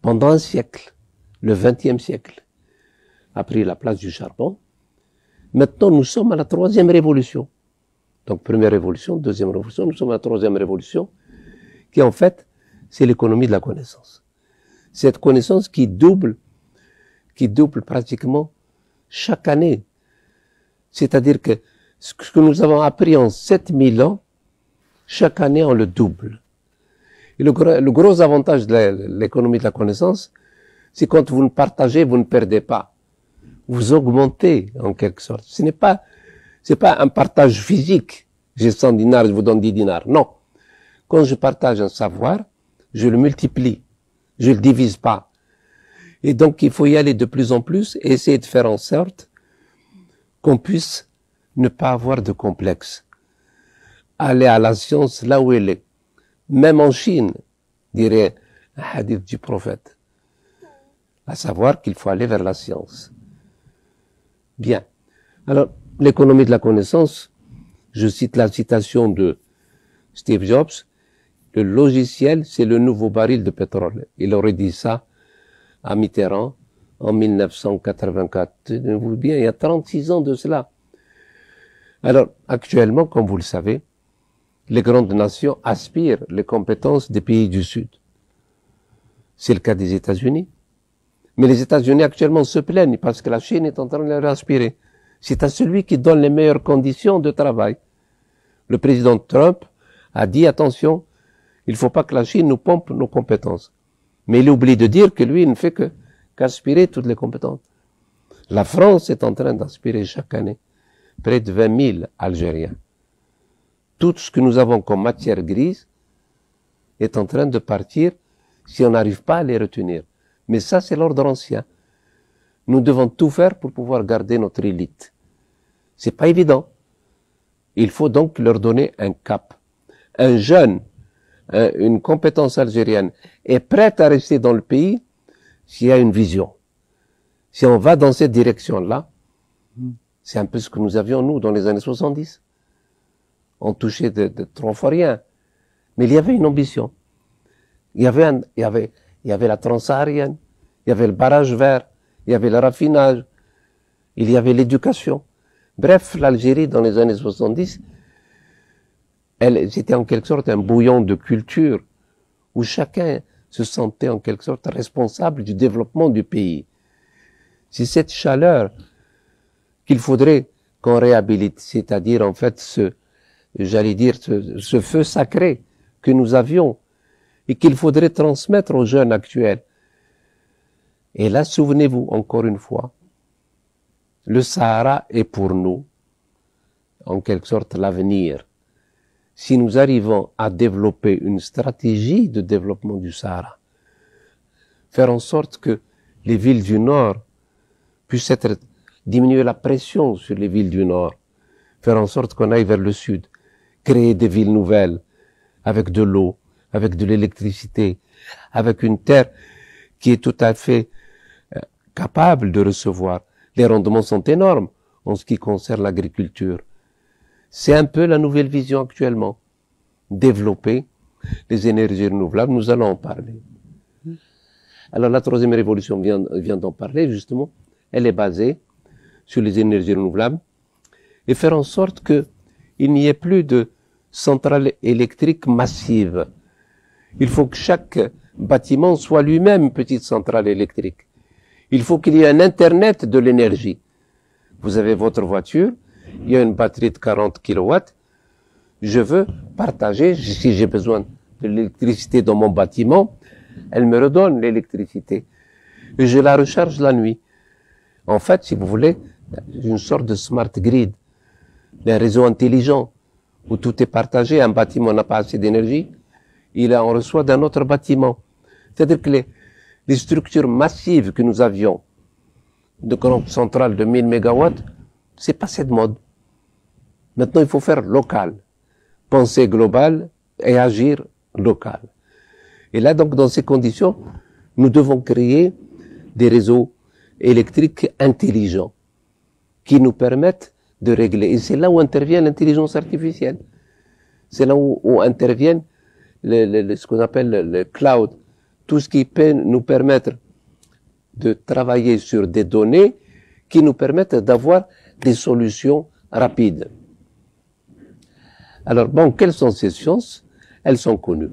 Pendant un siècle, le XXe siècle, a pris la place du charbon. Maintenant, nous sommes à la troisième révolution. Donc, première révolution, deuxième révolution, nous sommes à la troisième révolution, qui en fait, c'est l'économie de la connaissance. Cette connaissance qui double pratiquement chaque année. C'est-à-dire que ce que nous avons appris en 7000 ans, chaque année, on le double. Et le gros avantage de l'économie de la connaissance, c'est quand vous ne partagez, vous ne perdez pas. Vous augmentez, en quelque sorte. C'est pas un partage physique. J'ai 100 dinars, je vous donne 10 dinars. Non. Quand je partage un savoir, je le multiplie. Je le divise pas. Et donc, il faut y aller de plus en plus et essayer de faire en sorte qu'on puisse ne pas avoir de complexe. Aller à la science là où elle est. Même en Chine, dirait un hadith du prophète. À savoir qu'il faut aller vers la science. Bien. Alors, l'économie de la connaissance, je cite la citation de Steve Jobs, le logiciel, c'est le nouveau baril de pétrole. Il aurait dit ça à Mitterrand en 1984. Tenez-vous bien, il y a 36 ans de cela. Alors, actuellement, comme vous le savez, les grandes nations aspirent les compétences des pays du Sud. C'est le cas des États-Unis, Mais les États-Unis actuellement se plaignent parce que la Chine est en train de les aspirer. C'est à celui qui donne les meilleures conditions de travail. Le président Trump a dit, attention, il ne faut pas que la Chine nous pompe nos compétences. Mais il oublie de dire que lui, il ne fait qu'aspirer toutes les compétences. La France est en train d'aspirer chaque année près de 20 000 Algériens. Tout ce que nous avons comme matière grise est en train de partir si on n'arrive pas à les retenir. Mais ça, c'est l'ordre ancien. Nous devons tout faire pour pouvoir garder notre élite. C'est pas évident. Il faut donc leur donner un cap. Un jeune, une compétence algérienne est prête à rester dans le pays s'il y a une vision. Si on va dans cette direction-là, c'est un peu ce que nous avions, nous, dans les années 70. On touchait de 3 fois rien. Mais il y avait une ambition. Il y avait la transsaharienne, il y avait le barrage vert, il y avait le raffinage, il y avait l'éducation. Bref, l'Algérie, dans les années 70, c'était en quelque sorte un bouillon de culture où chacun se sentait en quelque sorte responsable du développement du pays. C'est cette chaleur qu'il faudrait qu'on réhabilite, c'est-à-dire en fait ce feu sacré que nous avions et qu'il faudrait transmettre aux jeunes actuels. Et là, souvenez-vous, encore une fois, le Sahara est pour nous, en quelque sorte, l'avenir. Si nous arrivons à développer une stratégie de développement du Sahara, faire en sorte que les villes du Nord puissent diminuer la pression sur les villes du Nord, faire en sorte qu'on aille vers le Sud, créer des villes nouvelles, avec de l'eau, avec de l'électricité, avec une terre qui est tout à fait capable de recevoir. Les rendements sont énormes en ce qui concerne l'agriculture. C'est un peu la nouvelle vision actuellement. Développer les énergies renouvelables, nous allons en parler. Alors la troisième révolution vient d'en parler justement. Elle est basée sur les énergies renouvelables et faire en sorte qu'il n'y ait plus de centrales électriques massives. Il faut que chaque bâtiment soit lui-même une petite centrale électrique. Il faut qu'il y ait un Internet de l'énergie. Vous avez votre voiture, il y a une batterie de 40 kilowatts. Je veux partager, si j'ai besoin de l'électricité dans mon bâtiment, elle me redonne l'électricité. Et je la recharge la nuit. En fait, si vous voulez, une sorte de smart grid, d'un réseau intelligent, où tout est partagé, un bâtiment n'a pas assez d'énergie, il en reçoit d'un autre bâtiment. C'est-à-dire que les structures massives que nous avions, de grandes centrales de 1000 mégawatts, c'est passé de mode. Maintenant, il faut faire local, penser global et agir local. Et là, donc, dans ces conditions, nous devons créer des réseaux électriques intelligents qui nous permettent de régler. Et c'est là où intervient l'intelligence artificielle. C'est là où interviennent ce qu'on appelle le cloud. Tout ce qui peut nous permettre de travailler sur des données qui nous permettent d'avoir des solutions rapides. Alors, bon, quelles sont ces sciences? Elles sont connues.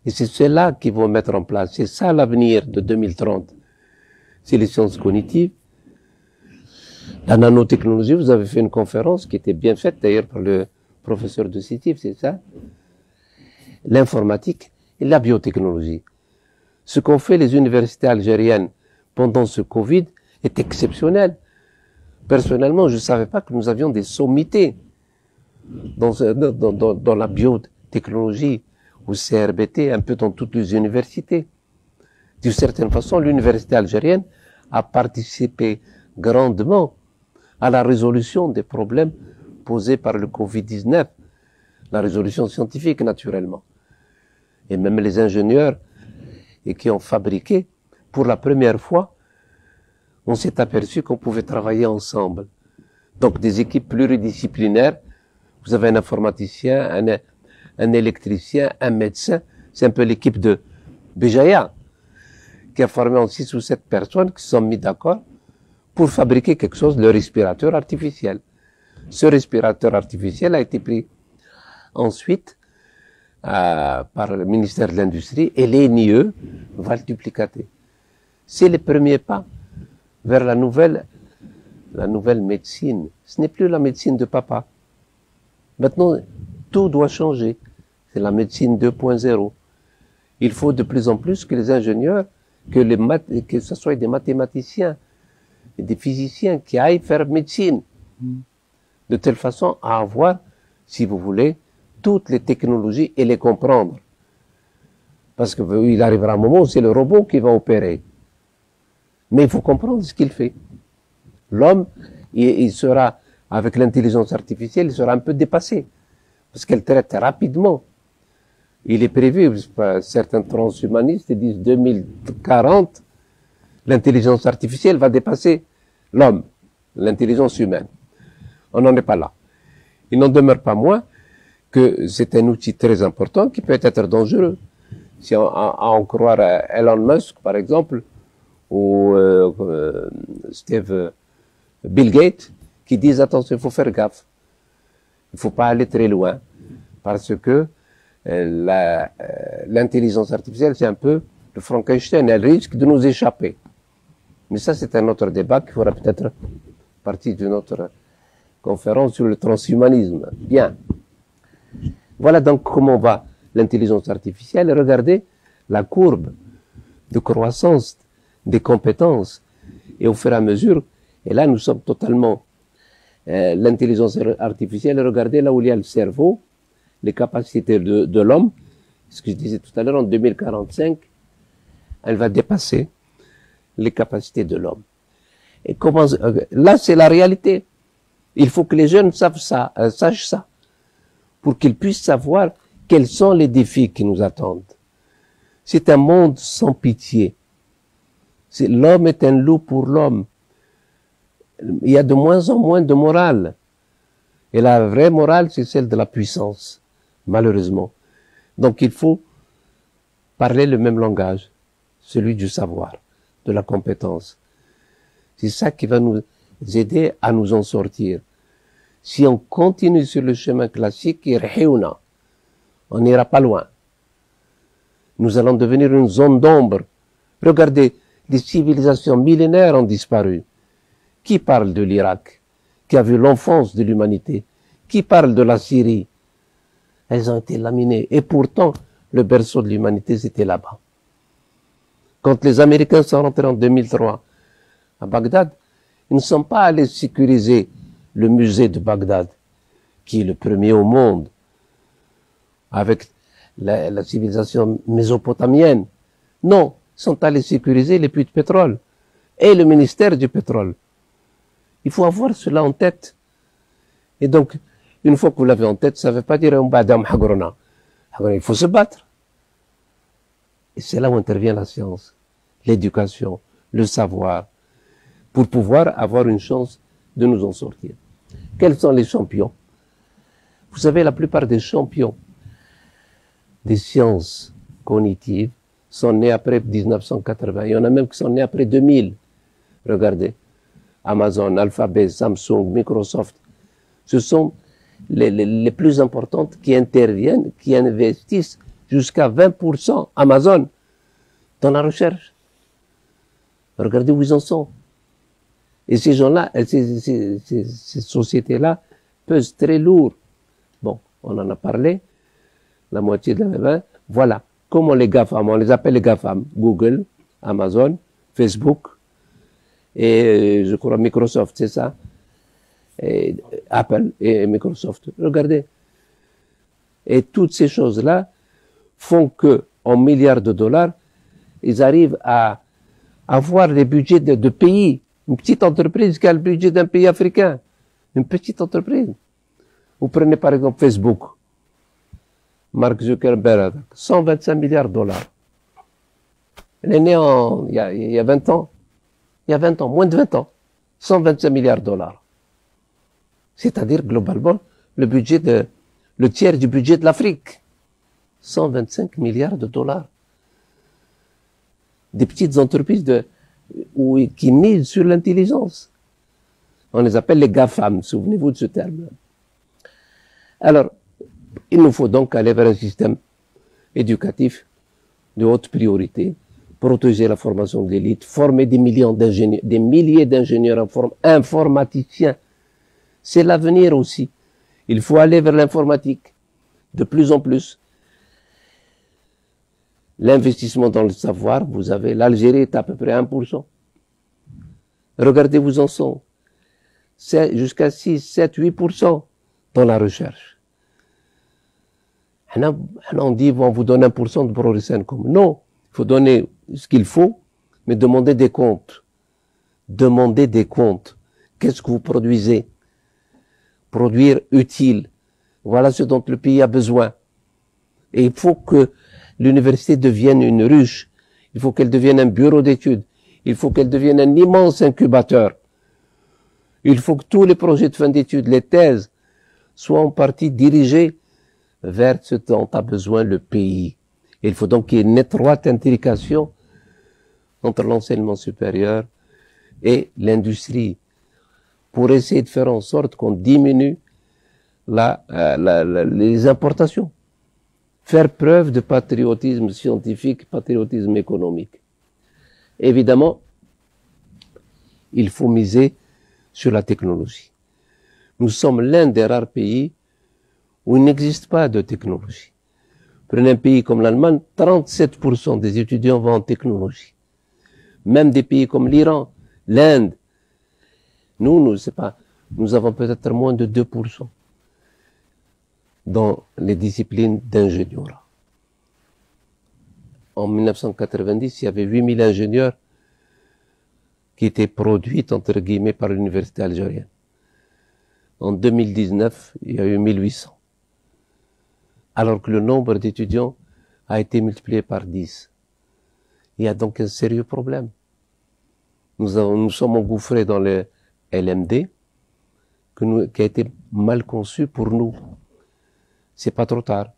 Et c'est celles-là qui vont mettre en place. C'est ça l'avenir de 2030. C'est les sciences cognitives. La nanotechnologie, vous avez fait une conférence qui était bien faite d'ailleurs par le professeur de CITIF, c'est ça? L'informatique et la biotechnologie. Ce qu'ont fait les universités algériennes pendant ce Covid est exceptionnel. Personnellement, je ne savais pas que nous avions des sommités dans la biotechnologie, au CRBT, un peu dans toutes les universités. D'une certaine façon, l'université algérienne a participé grandement à la résolution des problèmes posés par le Covid-19, la résolution scientifique naturellement. Et même les ingénieurs qui ont fabriqué, pour la première fois, on s'est aperçu qu'on pouvait travailler ensemble. Donc des équipes pluridisciplinaires, vous avez un informaticien, un électricien, un médecin, c'est un peu l'équipe de Béjaïa, qui a formé en 6 ou 7 personnes qui se sont mis d'accord pour fabriquer quelque chose, le respirateur artificiel. Ce respirateur artificiel a été pris ensuite par le ministère de l'Industrie et l'ENIE va le duplicater. c'est le premier pas vers la nouvelle médecine. Ce n'est plus la médecine de papa. Maintenant, tout doit changer. C'est la médecine 2.0. Il faut de plus en plus que les ingénieurs, que ce soit des mathématiciens et des physiciens qui aillent faire médecine. De telle façon à avoir, si vous voulez, toutes les technologies et les comprendre. Parce qu'il arrivera un moment où c'est le robot qui va opérer. Mais il faut comprendre ce qu'il fait. L'homme, il sera, avec l'intelligence artificielle, il sera un peu dépassé. Parce qu'elle traite rapidement. Il est prévu, certains transhumanistes disent 2040, l'intelligence artificielle va dépasser l'homme, l'intelligence humaine. On n'en est pas là. Il n'en demeure pas moins que c'est un outil très important qui peut être dangereux. Si on en croire à Elon Musk, par exemple, ou Bill Gates, qui disent attention, il faut faire gaffe. Il ne faut pas aller très loin, parce que l'intelligence artificielle, c'est un peu le Frankenstein, elle risque de nous échapper. Mais ça, c'est un autre débat qui fera peut-être partie d'une autre conférence sur le transhumanisme. Bien. Voilà donc comment va l'intelligence artificielle. Regardez la courbe de croissance des compétences. Et au fur et à mesure, et là nous sommes totalement l'intelligence artificielle, regardez là où il y a le cerveau, les capacités de l'homme, ce que je disais tout à l'heure, en 2045, elle va dépasser les capacités de l'homme. Et comment, là c'est la réalité. Il faut que les jeunes sachent ça, pour qu'ils puissent savoir quels sont les défis qui nous attendent. C'est un monde sans pitié. L'homme est un loup pour l'homme. Il y a de moins en moins de morale. Et la vraie morale, c'est celle de la puissance, malheureusement. Donc il faut parler le même langage, celui du savoir, de la compétence. C'est ça qui va nous aider à nous en sortir. Si on continue sur le chemin classique, on n'ira pas loin. Nous allons devenir une zone d'ombre. Regardez, les civilisations millénaires ont disparu. Qui parle de l'Irak, qui a vu l'enfance de l'humanité? Qui parle de la Syrie? Elles ont été laminées. Et pourtant, le berceau de l'humanité, c'était là-bas. Quand les Américains sont rentrés en 2003 à Bagdad, ils ne sont pas allés sécuriser le musée de Bagdad, qui est le premier au monde, avec la civilisation mésopotamienne. Non, ils sont allés sécuriser les puits de pétrole et le ministère du pétrole. Il faut avoir cela en tête. Et donc, une fois que vous l'avez en tête, ça ne veut pas dire il faut se battre. Et c'est là où intervient la science, l'éducation, le savoir, pour pouvoir avoir une chance de nous en sortir. Quels sont les champions? Vous savez, la plupart des champions des sciences cognitives sont nés après 1980. Il y en a même qui sont nés après 2000. Regardez. Amazon, Alphabet, Samsung, Microsoft. Ce sont les plus importantes qui interviennent, qui investissent jusqu'à 20% Amazon dans la recherche. Regardez où ils en sont. Et ces gens-là, ces sociétés-là pesent très lourd. Bon, on en a parlé, la moitié de la main. Voilà comment les GAFAM, on les appelle les GAFAM, Google, Amazon, Facebook, et je crois Microsoft, c'est ça, et Apple et Microsoft. Regardez. Et toutes ces choses-là font que, en milliards de dollars, ils arrivent à avoir les budgets de pays. Une petite entreprise qui a le budget d'un pays africain. Une petite entreprise. Vous prenez par exemple Facebook. Mark Zuckerberg, 125 milliards de dollars. Il est né il y a 20 ans. Il y a 20 ans, moins de 20 ans. 125 milliards de dollars. C'est-à-dire, globalement, le tiers du budget de l'Afrique. 125 milliards de dollars. Des petites entreprises qui misent sur l'intelligence. On les appelle les GAFAM, souvenez-vous de ce terme. Alors, il nous faut donc aller vers un système éducatif de haute priorité protéger la formation de l'élite, former des milliers d'ingénieurs informaticiens. C'est l'avenir aussi. Il faut aller vers l'informatique de plus en plus. L'investissement dans le savoir, vous avez, l'Algérie est à peu près 1%. Regardez où en sont. C'est jusqu'à 6, 7, 8% dans la recherche. On dit, on vous donne 1% de progrès. Non, il faut donner ce qu'il faut, mais demander des comptes. Demandez des comptes. Qu'est-ce que vous produisez? Produire utile. Voilà ce dont le pays a besoin. Et il faut que l'université devienne une ruche. Il faut qu'elle devienne un bureau d'études. Il faut qu'elle devienne un immense incubateur. Il faut que tous les projets de fin d'études, les thèses, soient en partie dirigés vers ce dont a besoin le pays. Il faut donc qu'il y ait une étroite intrication entre l'enseignement supérieur et l'industrie pour essayer de faire en sorte qu'on diminue les importations. Faire preuve de patriotisme scientifique, patriotisme économique. Évidemment, il faut miser sur la technologie. Nous sommes l'un des rares pays où il n'existe pas de technologie. Prenez un pays comme l'Allemagne, 37% des étudiants vont en technologie. Même des pays comme l'Iran, l'Inde. Nous avons peut-être moins de 2% dans les disciplines d'ingénierie. En 1990, il y avait 8000 ingénieurs qui étaient produits, entre guillemets, par l'université algérienne. En 2019, il y a eu 1800. Alors que le nombre d'étudiants a été multiplié par 10. Il y a donc un sérieux problème. Nous sommes engouffrés dans le LMD, qui a été mal conçu pour nous. C'est pas trop tard.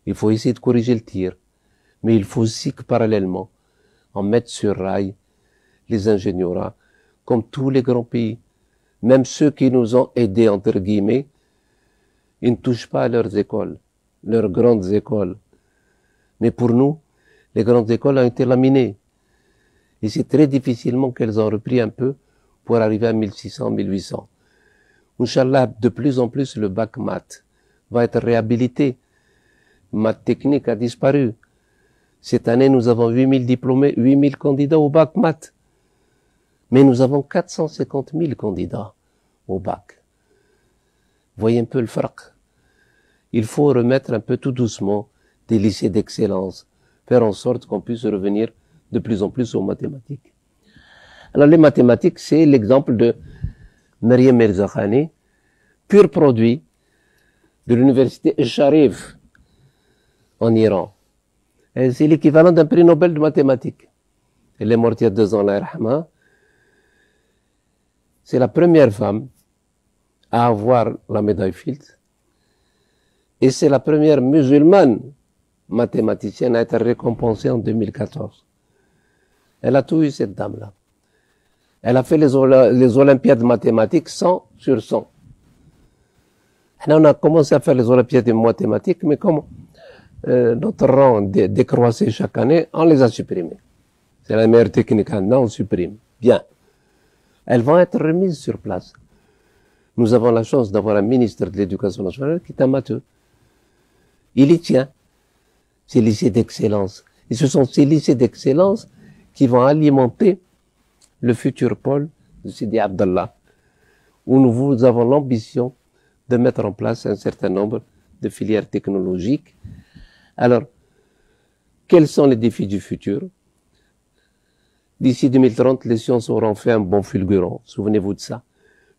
Il faut essayer de corriger le tir. Mais il faut aussi que parallèlement, on mette sur rail les ingénieurs, comme tous les grands pays. Même ceux qui nous ont aidés, entre guillemets, ils ne touchent pas à leurs écoles, leurs grandes écoles. Mais pour nous, les grandes écoles ont été laminées. Et c'est très difficilement qu'elles ont repris un peu pour arriver à 1600, 1800. Inch'Allah, de plus en plus, le bac maths va être réhabilité. Maths technique a disparu. Cette année, nous avons 8000 diplômés, 8000 candidats au bac maths. Mais nous avons 450 000 candidats au bac. Voyez un peu le farq. Il faut remettre un peu tout doucement des lycées d'excellence, faire en sorte qu'on puisse revenir de plus en plus aux mathématiques. Alors les mathématiques, c'est l'exemple de Maryam Mirzakhani, pur produit de l'université Sharif en Iran. C'est l'équivalent d'un prix Nobel de mathématiques. Elle est morte il y a 2 ans, Allah yarhamha. C'est la première femme à avoir la médaille Fields. Et c'est la première musulmane mathématicienne à être récompensée en 2014. Elle a tout eu, cette dame-là. Elle a fait les Olympiades mathématiques 100 sur 100. Et on a commencé à faire les Olympiades mathématiques, mais comme notre rang décroissait chaque année, on les a supprimés. C'est la meilleure technique, on supprime. Bien. Elles vont être remises sur place. Nous avons la chance d'avoir un ministre de l'Éducation nationale qui est un matheux. Il y tient. Ces lycées d'excellence. Et ce sont ces lycées d'excellence qui vont alimenter le futur pôle de Sidi Abdallah, où nous avons l'ambition de mettre en place un certain nombre de filières technologiques. Alors, quels sont les défis du futur? D'ici 2030, les sciences auront fait un bond fulgurant. Souvenez-vous de ça.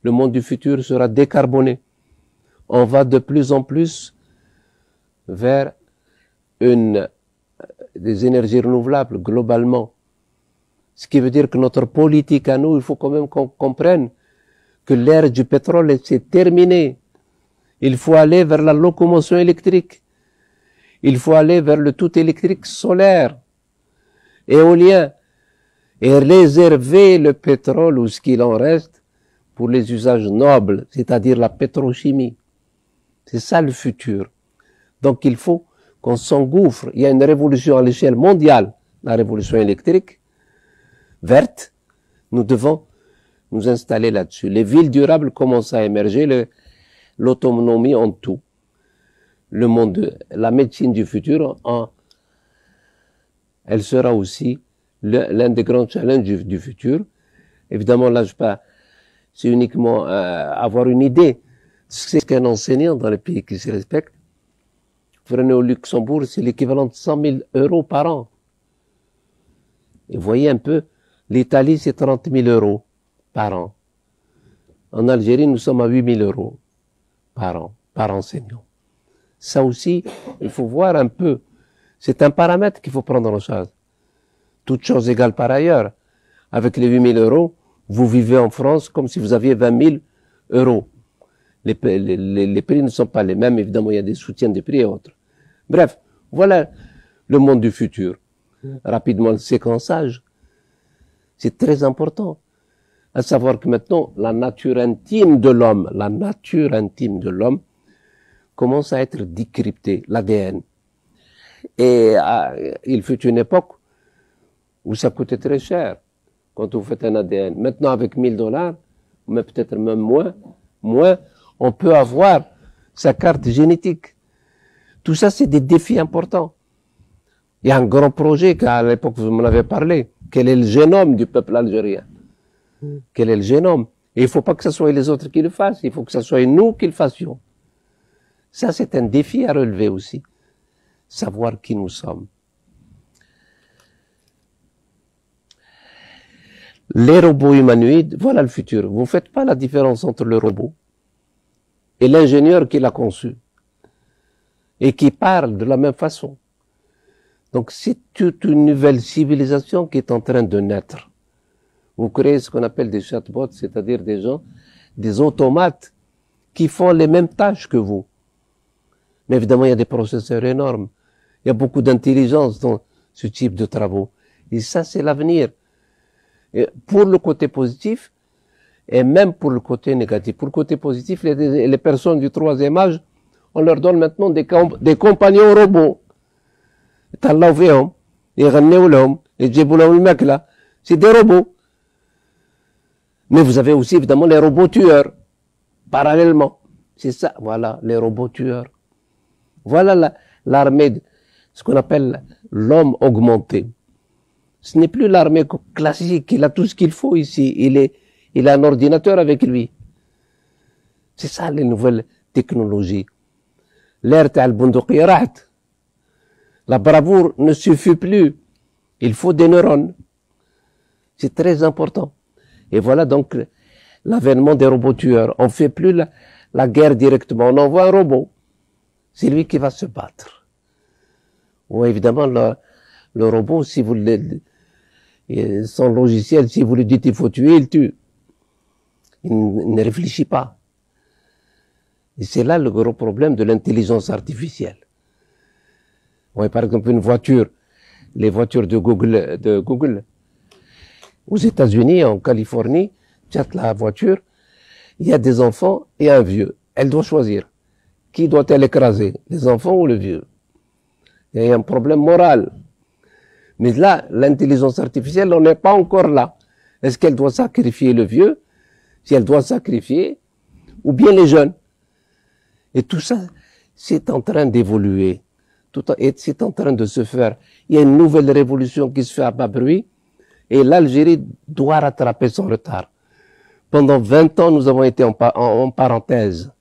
Le monde du futur sera décarboné. On va de plus en plus vers des énergies renouvelables globalement. Ce qui veut dire que notre politique à nous, il faut quand même qu'on comprenne que l'ère du pétrole s'est terminée. Il faut aller vers la locomotion électrique. Il faut aller vers le tout électrique solaire, éolien, et réserver le pétrole ou ce qu'il en reste pour les usages nobles, c'est-à-dire la pétrochimie. C'est ça le futur. Donc il faut qu'on s'engouffre. Il y a une révolution à l'échelle mondiale la révolution électrique, verte, nous devons nous installer là-dessus. Les villes durables commencent à émerger, l'autonomie en tout. Le monde, la médecine du futur, elle sera aussi l'un des grands challenges du futur. Évidemment, là, c'est uniquement avoir une idée. C'est qu'un enseignant dans les pays qui se respectent. Vous prenez au Luxembourg, c'est l'équivalent de 100 000 euros par an. Et vous voyez un peu, l'Italie, c'est 30 000 euros par an. En Algérie, nous sommes à 8 000 euros par an, par enseignant. Ça aussi, il faut voir un peu. C'est un paramètre qu'il faut prendre en charge. Toutes choses égales par ailleurs. Avec les 8 000 euros, vous vivez en France comme si vous aviez 20 000 euros. Les prix ne sont pas les mêmes. Évidemment, il y a des soutiens des prix et autres. Bref, voilà le monde du futur. Rapidement, le séquençage. C'est très important. À savoir que maintenant, la nature intime de l'homme commence à être décryptée, l'ADN. Et il fut une époque où ça coûtait très cher quand vous faites un ADN. Maintenant, avec $1000, mais peut-être même moins, on peut avoir sa carte génétique. Tout ça, c'est des défis importants. Il y a un grand projet qu'à l'époque, vous m'en avez parlé. Quel est le génome du peuple algérien? Quel est le génome? Et il ne faut pas que ce soit les autres qui le fassent. Il faut que ce soit nous qui le fassions. Ça, c'est un défi à relever aussi. Savoir qui nous sommes. Les robots humanoïdes, voilà le futur. Vous ne faites pas la différence entre le robot et l'ingénieur qui l'a conçu et qui parle de la même façon. Donc c'est toute une nouvelle civilisation qui est en train de naître. Vous créez ce qu'on appelle des chatbots, c'est-à-dire des gens, des automates qui font les mêmes tâches que vous. Mais évidemment, il y a des processeurs énormes. Il y a beaucoup d'intelligence dans ce type de travaux. Et ça, c'est l'avenir. Et pour le côté positif, et même pour le côté négatif. Pour le côté positif, les personnes du troisième âge, on leur donne maintenant des compagnons robots. C'est des robots. Mais vous avez aussi évidemment les robots tueurs, parallèlement. C'est ça, voilà, les robots tueurs. Voilà l'armée, ce qu'on appelle l'homme augmenté. Ce n'est plus l'armée classique, il a tout ce qu'il faut ici. Il a un ordinateur avec lui. C'est ça les nouvelles technologies. L'ère al-Bunduqi rahat. La bravoure ne suffit plus. Il faut des neurones. C'est très important. Et voilà donc l'avènement des robots tueurs. On ne fait plus la guerre directement. On envoie un robot. C'est lui qui va se battre. Ou évidemment, le robot, si vous son logiciel, si vous lui dites il faut tuer, il tue. Il ne réfléchit pas. Et c'est là le gros problème de l'intelligence artificielle. Ouais, par exemple, une voiture, les voitures de Google, aux États-Unis, en Californie, tu as la voiture, il y a des enfants et un vieux. Elle doit choisir. Qui doit-elle écraser, les enfants ou le vieux? Il y a un problème moral. Mais là, l'intelligence artificielle, on n'est pas encore là. Est-ce qu'elle doit sacrifier le vieux? Si elle doit sacrifier, ou bien les jeunes? Et tout ça, c'est en train d'évoluer. C'est en train de se faire. Il y a une nouvelle révolution qui se fait à bas bruit. Et l'Algérie doit rattraper son retard. Pendant 20 ans, nous avons été en parenthèse.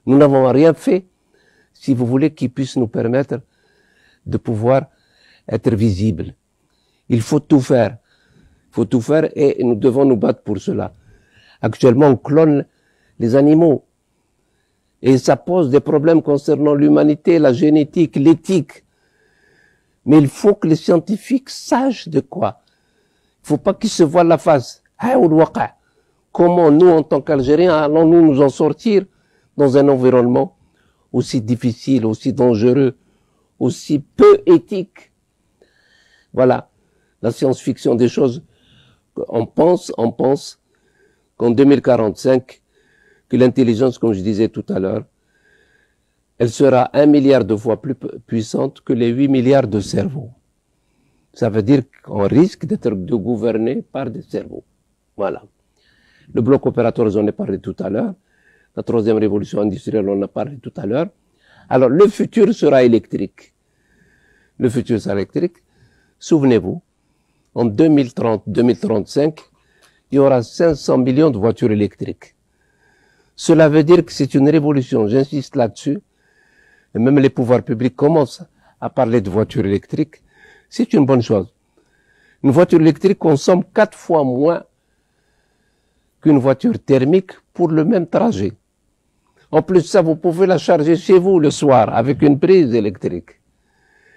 Nous n'avons rien fait, si vous voulez, qui puisse nous permettre de pouvoir être visibles. Il faut tout faire. Il faut tout faire et nous devons nous battre pour cela. Actuellement, on clone les animaux. Et ça pose des problèmes concernant l'humanité, la génétique, l'éthique. Mais il faut que les scientifiques sachent de quoi. Il ne faut pas qu'ils se voilent la face. Comment nous, en tant qu'Algériens, allons-nous nous en sortir dans un environnement aussi difficile, aussi dangereux, aussi peu éthique? Voilà, la science-fiction des choses. On pense qu'en 2045, que l'intelligence, comme je disais tout à l'heure, elle sera 1 milliard de fois plus puissante que les 8 milliards de cerveaux. Ça veut dire qu'on risque d'être gouverné par des cerveaux. Voilà. Le bloc opératoire, j'en ai parlé tout à l'heure. La troisième révolution industrielle, on en a parlé tout à l'heure. Alors, le futur sera électrique. Le futur sera électrique. Souvenez-vous, en 2030-2035, il y aura 500 millions de voitures électriques. Cela veut dire que c'est une révolution, j'insiste là-dessus. Et même les pouvoirs publics commencent à parler de voitures électriques. C'est une bonne chose. Une voiture électrique consomme 4 fois moins qu'une voiture thermique pour le même trajet. En plus de ça, vous pouvez la charger chez vous le soir avec une prise électrique.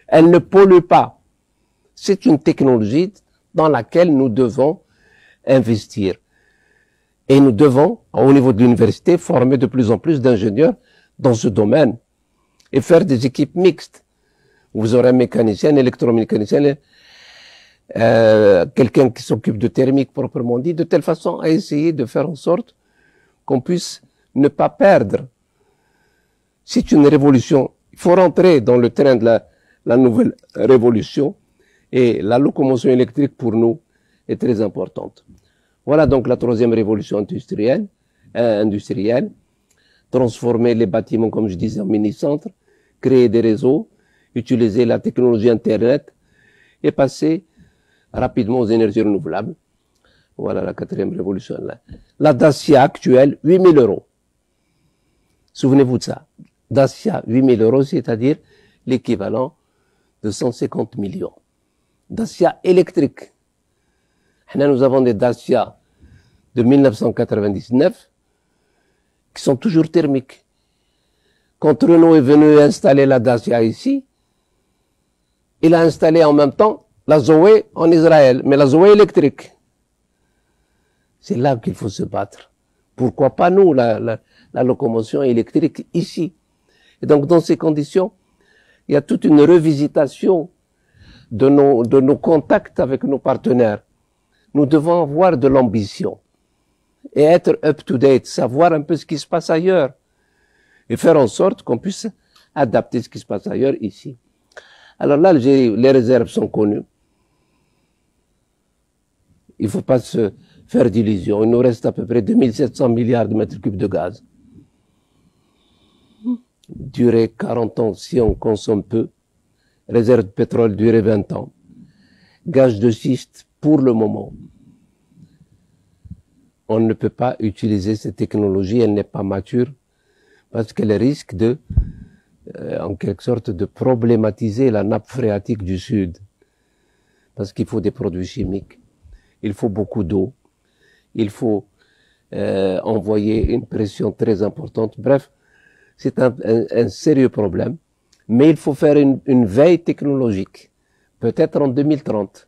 Elle ne pollue pas. C'est une technologie dans laquelle nous devons investir. Et nous devons, au niveau de l'université, former de plus en plus d'ingénieurs dans ce domaine et faire des équipes mixtes. Vous aurez un mécanicien, un électromécanicien, quelqu'un qui s'occupe de thermique proprement dit, de telle façon à essayer de faire en sorte qu'on puisse ne pas perdre. C'est une révolution. Il faut rentrer dans le train de la nouvelle révolution et la locomotion électrique pour nous est très importante. Voilà donc la troisième révolution industrielle. Transformer les bâtiments, comme je disais, en mini-centres, créer des réseaux, utiliser la technologie Internet et passer rapidement aux énergies renouvelables. Voilà la quatrième révolution. La Dacia actuelle, 8 000 euros. Souvenez-vous de ça. Dacia, 8 000 euros, c'est-à-dire l'équivalent de 150 millions. Dacia électrique. Nous avons des Dacia de 1999 qui sont toujours thermiques. Quand Renault est venu installer la Dacia ici, il a installé en même temps la Zoé en Israël, mais la Zoé électrique. C'est là qu'il faut se battre. Pourquoi pas nous, la locomotion électrique ici? Et donc, dans ces conditions, il y a toute une revisitation de nos contacts avec nos partenaires. Nous devons avoir de l'ambition et être up-to-date, savoir un peu ce qui se passe ailleurs et faire en sorte qu'on puisse adapter ce qui se passe ailleurs ici. Alors là, les réserves sont connues. Il ne faut pas se faire d'illusions. Il nous reste à peu près 2700 milliards de mètres cubes de gaz. Durer 40 ans si on consomme peu. Réserve de pétrole durer 20 ans. Gaz de schiste pour le moment. On ne peut pas utiliser cette technologie, elle n'est pas mature, parce qu'elle risque de, en quelque sorte, de problématiser la nappe phréatique du Sud. Parce qu'il faut des produits chimiques, il faut beaucoup d'eau, il faut envoyer une pression très importante. Bref, c'est un sérieux problème, mais il faut faire une veille technologique, peut-être en 2030.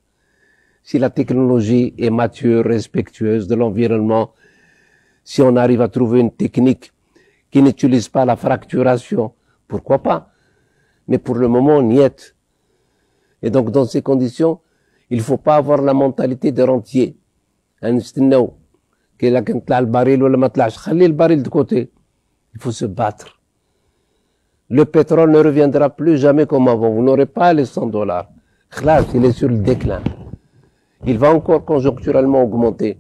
Si la technologie est mature, respectueuse de l'environnement, si on arrive à trouver une technique qui n'utilise pas la fracturation, pourquoi pas? Mais pour le moment, on y est. Et donc, dans ces conditions, il ne faut pas avoir la mentalité de rentier. Le baril de côté. Il faut se battre. Le pétrole ne reviendra plus jamais comme avant. Vous n'aurez pas les $100. Khlas, il est sur le déclin. Il va encore conjoncturellement augmenter.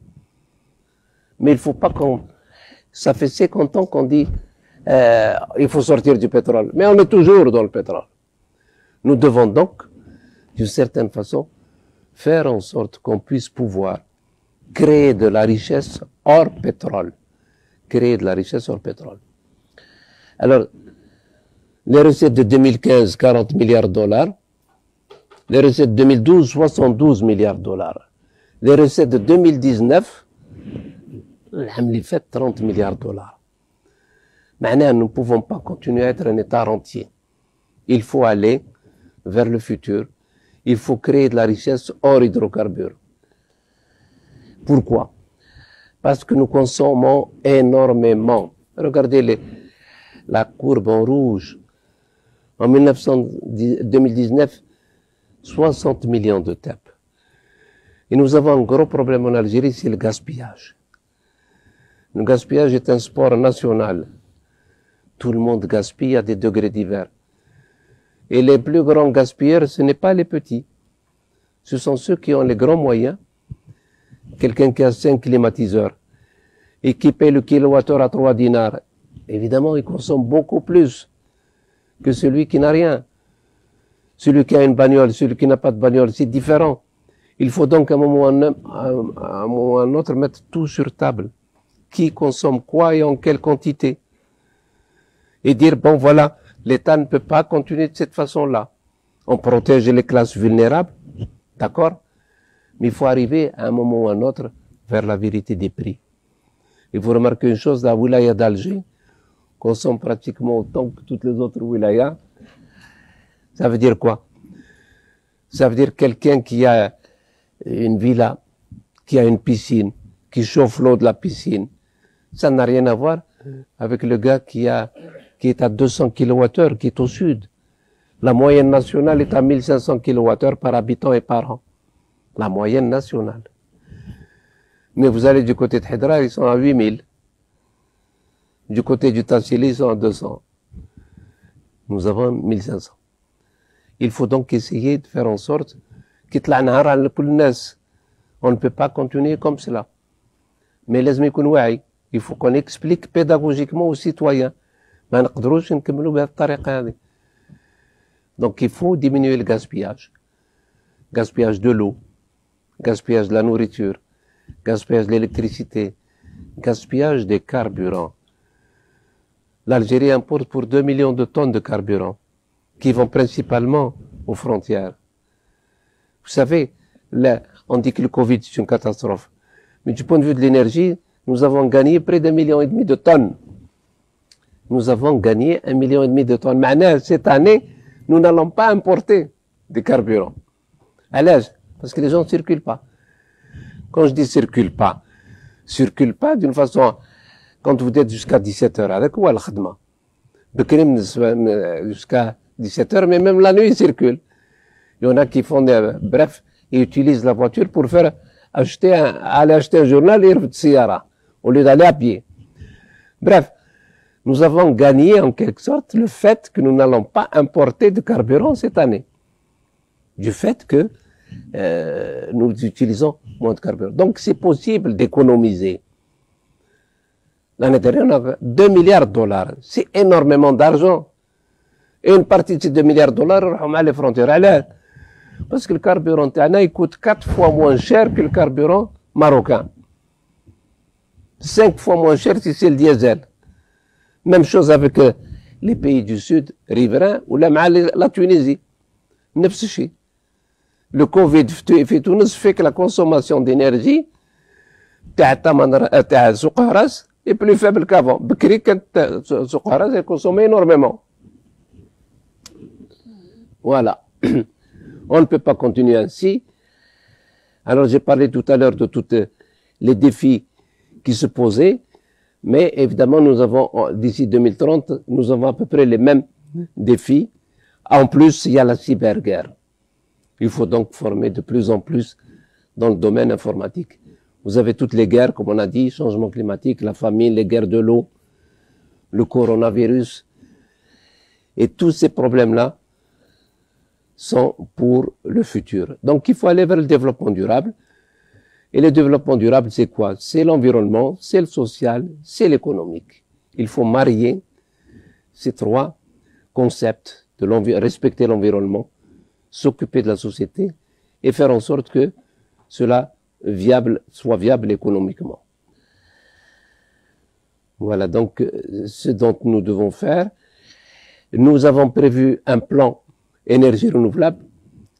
Mais il faut pas ça fait 50 ans qu'on dit, il faut sortir du pétrole. Mais on est toujours dans le pétrole. Nous devons donc, d'une certaine façon, faire en sorte qu'on puisse pouvoir créer de la richesse hors pétrole. Créer de la richesse hors pétrole. Alors, les recettes de 2015, 40 milliards de dollars. Les recettes de 2012, 72 milliards de dollars. Les recettes de 2019, les fait 30 milliards de dollars. Maintenant, nous ne pouvons pas continuer à être un État rentier. Il faut aller vers le futur. Il faut créer de la richesse hors hydrocarbures. Pourquoi? Parce que nous consommons énormément. Regardez la courbe en rouge. En 2019, 60 millions de TEP. Et nous avons un gros problème en Algérie, c'est le gaspillage. Le gaspillage est un sport national. Tout le monde gaspille à des degrés divers. Et les plus grands gaspilleurs, ce n'est pas les petits. ce sont ceux qui ont les grands moyens. Quelqu'un qui a 5 climatiseurs et qui paye le kilowattheure à 3 dinars, évidemment, il consomme beaucoup plus que celui qui n'a rien. Celui qui a une bagnole, celui qui n'a pas de bagnole, c'est différent. Il faut donc à un moment ou à un autre mettre tout sur table. Qui consomme quoi et en quelle quantité. Et dire, bon voilà, l'État ne peut pas continuer de cette façon-là. On protège les classes vulnérables, d'accord? Mais il faut arriver à un moment ou à un autre vers la vérité des prix. Et vous remarquez une chose, la wilaya d'Alger consomme pratiquement autant que toutes les autres wilayas. Ça veut dire quoi? Ça veut dire quelqu'un qui a une villa, qui a une piscine, qui chauffe l'eau de la piscine. Ça n'a rien à voir avec le gars qui est à 200 kWh, qui est au sud. La moyenne nationale est à 1500 kWh par habitant et par an. La moyenne nationale. Mais vous allez du côté de Hidra, ils sont à 8000. Du côté du Tassili, ils sont à 200. Nous avons 1500. Il faut donc essayer de faire en sorte on ne peut pas continuer comme cela. Mais il faut qu'on explique pédagogiquement aux citoyens. Donc il faut diminuer le gaspillage. Gaspillage de l'eau, gaspillage de la nourriture, gaspillage de l'électricité, gaspillage des carburants. L'Algérie importe pour 2 millions de tonnes de carburant qui vont principalement aux frontières. Vous savez, là, on dit que le Covid c'est une catastrophe. Mais du point de vue de l'énergie, nous avons gagné près d'1,5 million de tonnes. Nous avons gagné 1,5 million de tonnes. Mais cette année, nous n'allons pas importer des carburants. À l'aise, parce que les gens ne circulent pas. Quand je dis circulent pas d'une façon, quand vous êtes jusqu'à 17h, avec quoi le khadma? Jusqu'à 17h, mais même la nuit, ils circulent. Il y en a qui font bref, ils utilisent la voiture pour aller acheter un journal et de siyara, au lieu d'aller à pied. Bref, nous avons gagné en quelque sorte le fait que nous n'allons pas importer de carburant cette année. Du fait que nous utilisons moins de carburant. Donc c'est possible d'économiser. L'année dernière, on avait 2 milliards de dollars. C'est énormément d'argent. Et une partie de ces 2 milliards de dollars, on va les frontières à l'air. Parce que le carburant tana, il coûte 4 fois moins cher que le carburant marocain. 5 fois moins cher si c'est le diesel. Même chose avec les pays du Sud, riverains, ou la Tunisie. نفس الشيء. Le Covid في تونس fait que la consommation d'énergie تاع سوق هراس est plus faible qu'avant. بكري كانت سوق هراس elle consommait énormément. Voilà. On ne peut pas continuer ainsi. Alors j'ai parlé tout à l'heure de tous les défis qui se posaient, mais évidemment nous avons, d'ici 2030, nous avons à peu près les mêmes défis. En plus, il y a la cyberguerre. Il faut donc former de plus en plus dans le domaine informatique. Vous avez toutes les guerres, comme on a dit, changement climatique, la famine, les guerres de l'eau, le coronavirus. Et tous ces problèmes-là sont pour le futur. Donc il faut aller vers le développement durable. Et le développement durable, c'est quoi? C'est l'environnement, c'est le social, c'est l'économique. Il faut marier ces trois concepts de respecter l'environnement, s'occuper de la société et faire en sorte que cela soit viable économiquement. Voilà donc ce dont nous devons faire. Nous avons prévu un plan énergie renouvelable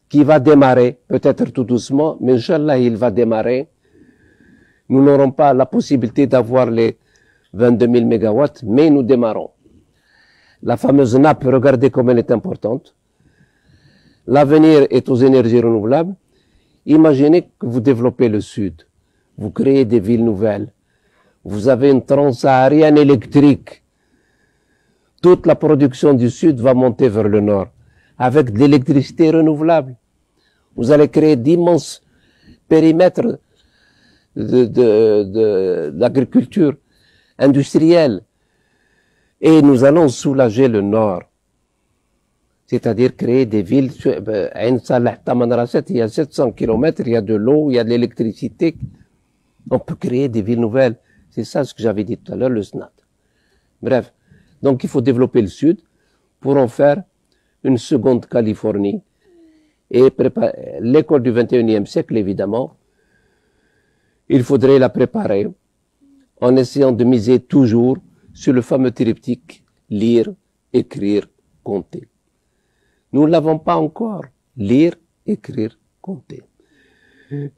qui va démarrer, peut-être tout doucement, mais Inch'Allah, il va démarrer. Nous n'aurons pas la possibilité d'avoir les 22 000 mégawatts, mais nous démarrons. La fameuse nappe, regardez comme elle est importante. L'avenir est aux énergies renouvelables. Imaginez que vous développez le Sud. Vous créez des villes nouvelles. Vous avez une transsaharienne électrique. Toute la production du Sud va monter vers le Nord, avec de l'électricité renouvelable. Vous allez créer d'immenses périmètres d'agriculture industrielle. Et nous allons soulager le Nord. C'est-à-dire créer des villes. Ain Salah, Tamanrasset, il y a 700 kilomètres, il y a de l'eau, il y a de l'électricité. On peut créer des villes nouvelles. C'est ça ce que j'avais dit tout à l'heure, le SNAT. Bref. Donc, il faut développer le Sud pour en faire une seconde Californie et préparer l'école du 21e siècle, évidemment. Il faudrait la préparer en essayant de miser toujours sur le fameux triptyque lire, écrire, compter. Nous ne l'avons pas encore. Lire, écrire, compter.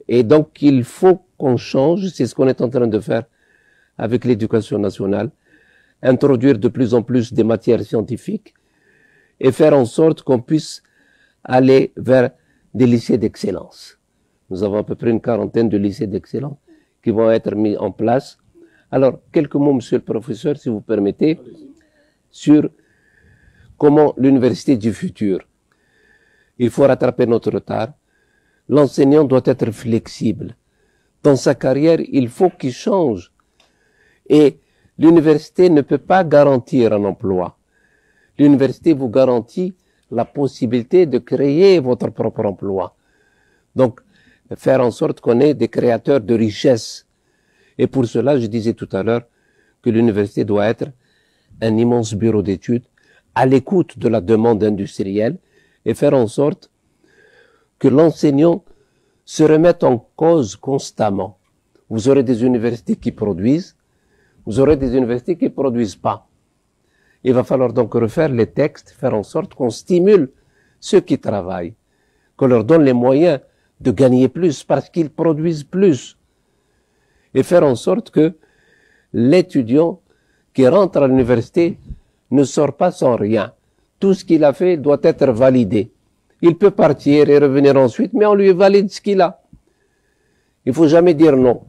Et donc, il faut qu'on change, c'est ce qu'on est en train de faire avec l'éducation nationale, introduire de plus en plus des matières scientifiques et faire en sorte qu'on puisse aller vers des lycées d'excellence. Nous avons à peu près une quarantaine de lycées d'excellence qui vont être mis en place. Alors, quelques mots, monsieur le professeur, si vous permettez, sur comment l'université du futur. Il faut rattraper notre retard. L'enseignant doit être flexible. Dans sa carrière, il faut qu'il change. Et l'université ne peut pas garantir un emploi. L'université vous garantit la possibilité de créer votre propre emploi. Donc, faire en sorte qu'on ait des créateurs de richesse. Et pour cela, je disais tout à l'heure que l'université doit être un immense bureau d'études à l'écoute de la demande industrielle et faire en sorte que l'enseignant se remette en cause constamment. Vous aurez des universités qui produisent, vous aurez des universités qui ne produisent pas. Il va falloir donc refaire les textes, faire en sorte qu'on stimule ceux qui travaillent, qu'on leur donne les moyens de gagner plus parce qu'ils produisent plus. Et faire en sorte que l'étudiant qui rentre à l'université ne sort pas sans rien. Tout ce qu'il a fait doit être validé. Il peut partir et revenir ensuite, mais on lui valide ce qu'il a. Il faut jamais dire non.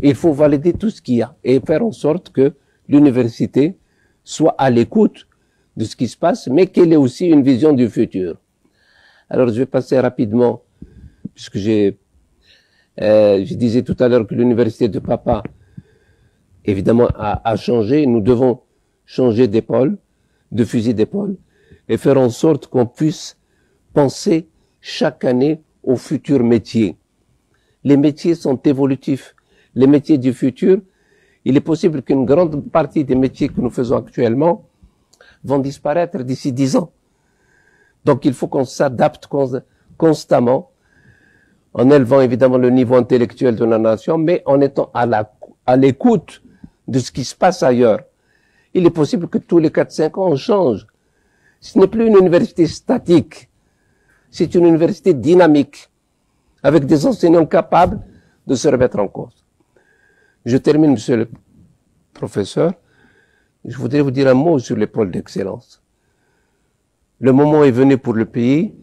Il faut valider tout ce qu'il y a et faire en sorte que l'université soit à l'écoute de ce qui se passe, mais qu'elle ait aussi une vision du futur. Alors, je vais passer rapidement, puisque je disais tout à l'heure que l'université de Papa, évidemment, a changé. Nous devons changer d'épaule, de fusil d'épaule, et faire en sorte qu'on puisse penser chaque année aux futurs métiers. Les métiers sont évolutifs. Les métiers du futur, il est possible qu'une grande partie des métiers que nous faisons actuellement vont disparaître d'ici 10 ans. Donc il faut qu'on s'adapte constamment, en élevant évidemment le niveau intellectuel de la nation, mais en étant à l'écoute de ce qui se passe ailleurs. Il est possible que tous les 4-5 ans, on change. Ce n'est plus une université statique. C'est une université dynamique, avec des enseignants capables de se remettre en cause. Je termine, monsieur le professeur. Je voudrais vous dire un mot sur les pôles d'excellence. Le moment est venu pour le pays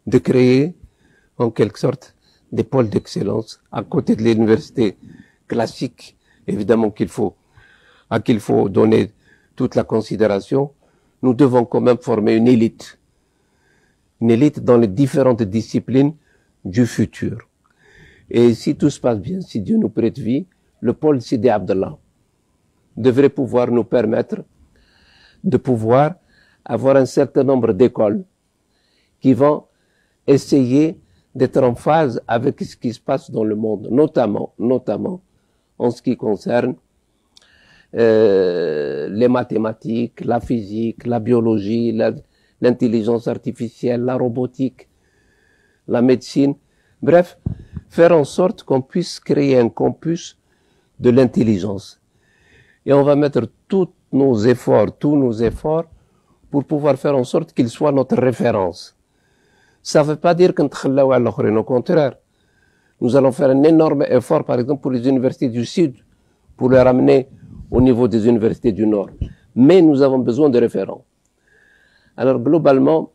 de créer, en quelque sorte, des pôles d'excellence à côté de l'université classique, évidemment à qui il faut donner toute la considération. Nous devons quand même former une élite dans les différentes disciplines du futur. Et si tout se passe bien, si Dieu nous prête vie, le pôle Sidi Abdallah devrait pouvoir nous permettre de pouvoir avoir un certain nombre d'écoles qui vont essayer d'être en phase avec ce qui se passe dans le monde, notamment en ce qui concerne les mathématiques, la physique, la biologie, l'intelligence artificielle, la robotique, la médecine. Bref, faire en sorte qu'on puisse créer un campus de l'intelligence. Et on va mettre tous nos efforts pour pouvoir faire en sorte qu'il soit notre référence. Ça ne veut pas dire qu'on t'khallaou à l'autre, au contraire. Nous allons faire un énorme effort, par exemple, pour les universités du Sud, pour les ramener au niveau des universités du Nord. Mais nous avons besoin de référents. Alors, globalement,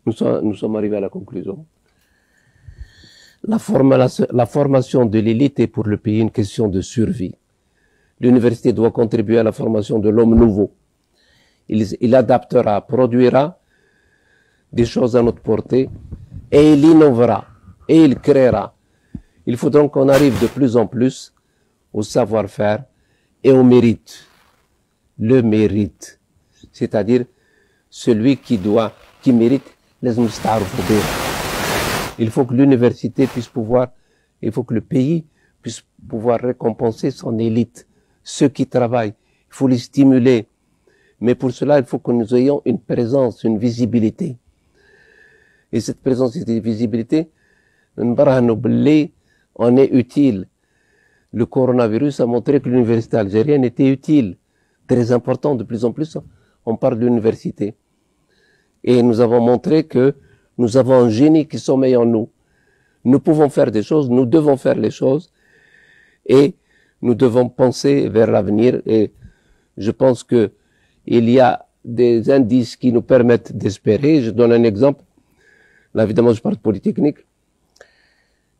nous sommes arrivés à la conclusion. La formation de l'élite est pour le pays une question de survie. L'université doit contribuer à la formation de l'homme nouveau. Il adaptera, produira des choses à notre portée et il innovera et il créera. Il faut donc qu'on arrive de plus en plus au savoir-faire et au mérite. Le mérite, c'est-à-dire celui qui mérite les musta'arfou. Il faut que l'université puisse pouvoir, il faut que le pays puisse pouvoir récompenser son élite, ceux qui travaillent. Il faut les stimuler. Mais pour cela, il faut que nous ayons une présence, une visibilité. Et cette présence et cette visibilité, on est utile. Le coronavirus a montré que l'université algérienne était utile, très important. De plus en plus, on parle de l'université. Et nous avons montré que nous avons un génie qui sommeille en nous. Nous pouvons faire des choses, nous devons faire les choses, et nous devons penser vers l'avenir. Et je pense que il y a des indices qui nous permettent d'espérer. Je donne un exemple. Là, évidemment, je parle de Polytechnique.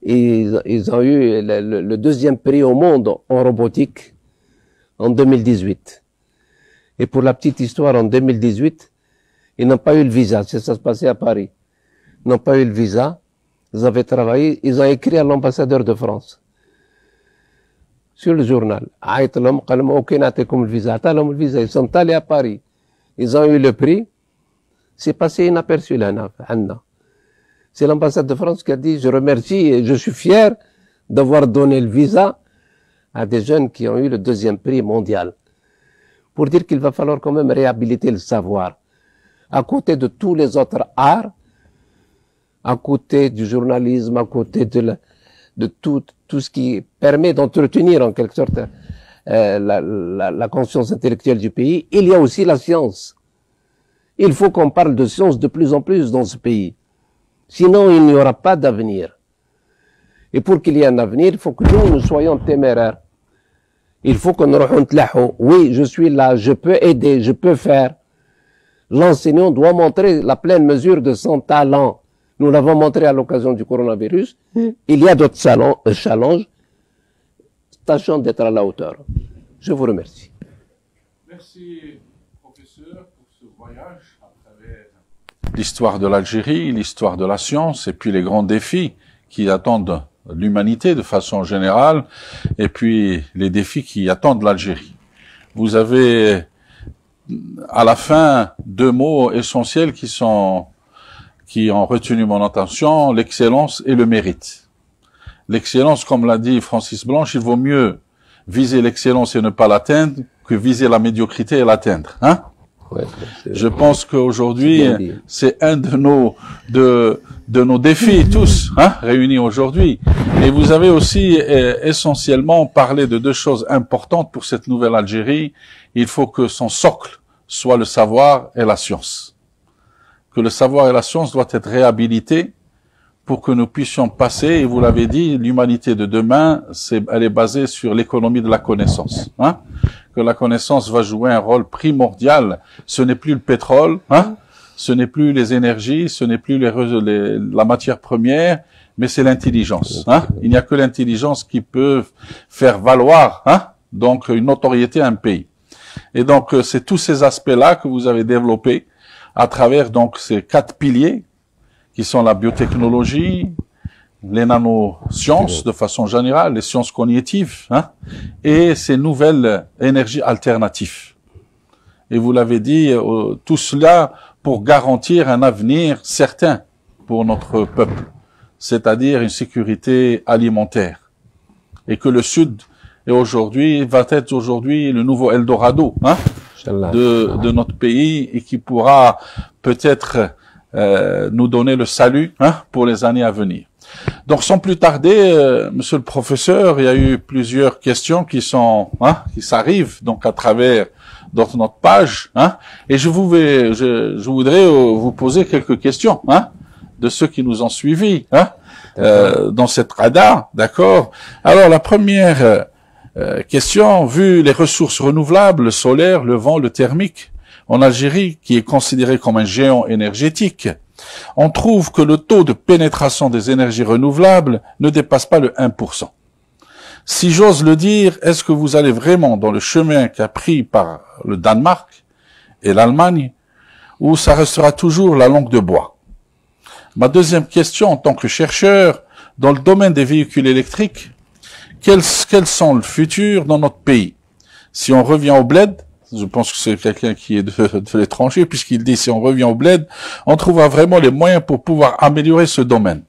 Ils ont eu le deuxième prix au monde en robotique en 2018. Et pour la petite histoire, en 2018, ils n'ont pas eu le visa. Ça se passait à Paris. Ils n'ont pas eu le visa. Ils avaient travaillé. Ils ont écrit à l'ambassadeur de France. Sur le journal. Ils sont allés à Paris. Ils ont eu le prix. C'est passé inaperçu là. C'est l'ambassade de France qui a dit, je remercie et je suis fier d'avoir donné le visa à des jeunes qui ont eu le deuxième prix mondial. Pour dire qu'il va falloir quand même réhabiliter le savoir. À côté de tous les autres arts, à côté du journalisme, à côté de tout ce qui permet d'entretenir en quelque sorte la conscience intellectuelle du pays, il y a aussi la science. Il faut qu'on parle de science de plus en plus dans ce pays. Sinon, il n'y aura pas d'avenir. Et pour qu'il y ait un avenir, il faut que nous soyons téméraires. Il faut que nous rentrons. Oui, je suis là, je peux aider, je peux faire. L'enseignant doit montrer la pleine mesure de son talent. Nous l'avons montré à l'occasion du coronavirus. Il y a d'autres challenges. Tâchons d'être à la hauteur. Je vous remercie. Merci, professeur, pour ce voyage à travers l'histoire de l'Algérie, l'histoire de la science, et puis les grands défis qui attendent l'humanité de façon générale, et puis les défis qui attendent l'Algérie. Vous avez, à la fin, deux mots essentiels qui ont retenu mon attention, l'excellence et le mérite. L'excellence, comme l'a dit Francis Blanche, il vaut mieux viser l'excellence et ne pas l'atteindre que viser la médiocrité et l'atteindre, hein? Ouais, je pense qu'aujourd'hui, c'est un de nos défis tous, hein, réunis aujourd'hui. Et vous avez aussi essentiellement parlé de deux choses importantes pour cette nouvelle Algérie. Il faut que son socle soit le savoir et la science. Que le savoir et la science doivent être réhabilités pour que nous puissions passer, et vous l'avez dit, l'humanité de demain, elle est basée sur l'économie de la connaissance, hein? Que la connaissance va jouer un rôle primordial. Ce n'est plus le pétrole, hein? Ce n'est plus les énergies, ce n'est plus la matière première, mais c'est l'intelligence, hein? Il n'y a que l'intelligence qui peut faire valoir, hein, donc une notoriété à un pays. Et donc c'est tous ces aspects-là que vous avez développés à travers donc ces 4 piliers qui sont la biotechnologie, les nanosciences de façon générale, les sciences cognitives, hein, et ces nouvelles énergies alternatives. Et vous l'avez dit, tout cela pour garantir un avenir certain pour notre peuple, c'est-à-dire une sécurité alimentaire. Et que le Sud va être aujourd'hui le nouveau Eldorado, hein, de notre pays, et qui pourra peut-être nous donner le salut, hein, pour les années à venir. Donc, sans plus tarder, monsieur le professeur, il y a eu plusieurs questions qui s'arrivent donc à travers notre page, hein, et je voudrais vous poser quelques questions, hein, de ceux qui nous ont suivis, hein, dans cette rada, d'accord. Alors, la première question, vu les ressources renouvelables, le solaire, le vent, le thermique, en Algérie, qui est considéré comme un géant énergétique, on trouve que le taux de pénétration des énergies renouvelables ne dépasse pas le 1%. Si j'ose le dire, est-ce que vous allez vraiment dans le chemin qu'a pris par le Danemark et l'Allemagne, ou ça restera toujours la langue de bois? Ma deuxième question, en tant que chercheur, dans le domaine des véhicules électriques, quels sont le futur dans notre pays? Si on revient au bled, je pense que c'est quelqu'un qui est de l'étranger, puisqu'il dit si on revient au bled, on trouvera vraiment les moyens pour pouvoir améliorer ce domaine.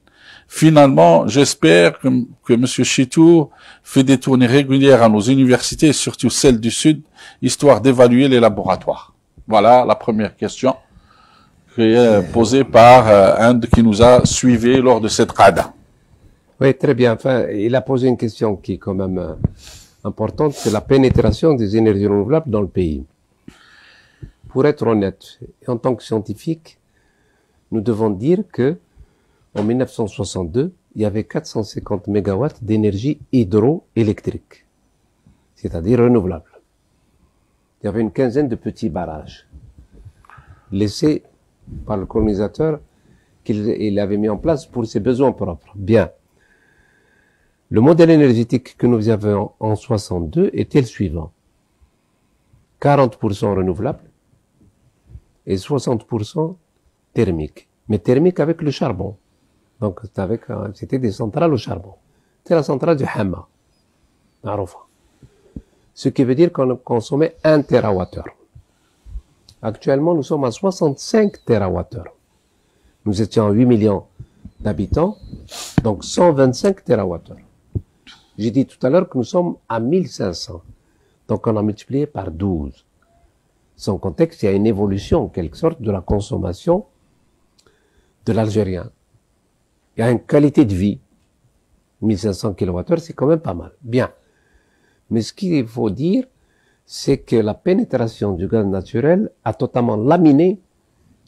Finalement, j'espère que M. Chitour fait des tournées régulières à nos universités, surtout celles du Sud, histoire d'évaluer les laboratoires. Voilà la première question qui est posée par un qui nous a suivis lors de cette qada. Oui, très bien. Enfin, il a posé une question qui est quand même importante, c'est la pénétration des énergies renouvelables dans le pays. Pour être honnête, en tant que scientifique, nous devons dire que en 1962, il y avait 450 mégawatts d'énergie hydroélectrique, c'est-à-dire renouvelable. Il y avait une quinzaine de petits barrages laissés par le colonisateur qu'il avait mis en place pour ses besoins propres. Bien. Le modèle énergétique que nous avions en 62 était le suivant. 40% renouvelable et 60% thermique. Mais thermique avec le charbon. Donc, c'était des centrales au charbon. C'était la centrale du Hama. Ce qui veut dire qu'on consommait 1 TWh. Actuellement, nous sommes à 65 TWh. Nous étions à 8 millions d'habitants, donc 125 TWh. J'ai dit tout à l'heure que nous sommes à 1500. Donc, on a multiplié par 12. Sans contexte, il y a une évolution, en quelque sorte, de la consommation de l'Algérien. Il y a une qualité de vie. 1500 kWh, c'est quand même pas mal. Bien. Mais ce qu'il faut dire, c'est que la pénétration du gaz naturel a totalement laminé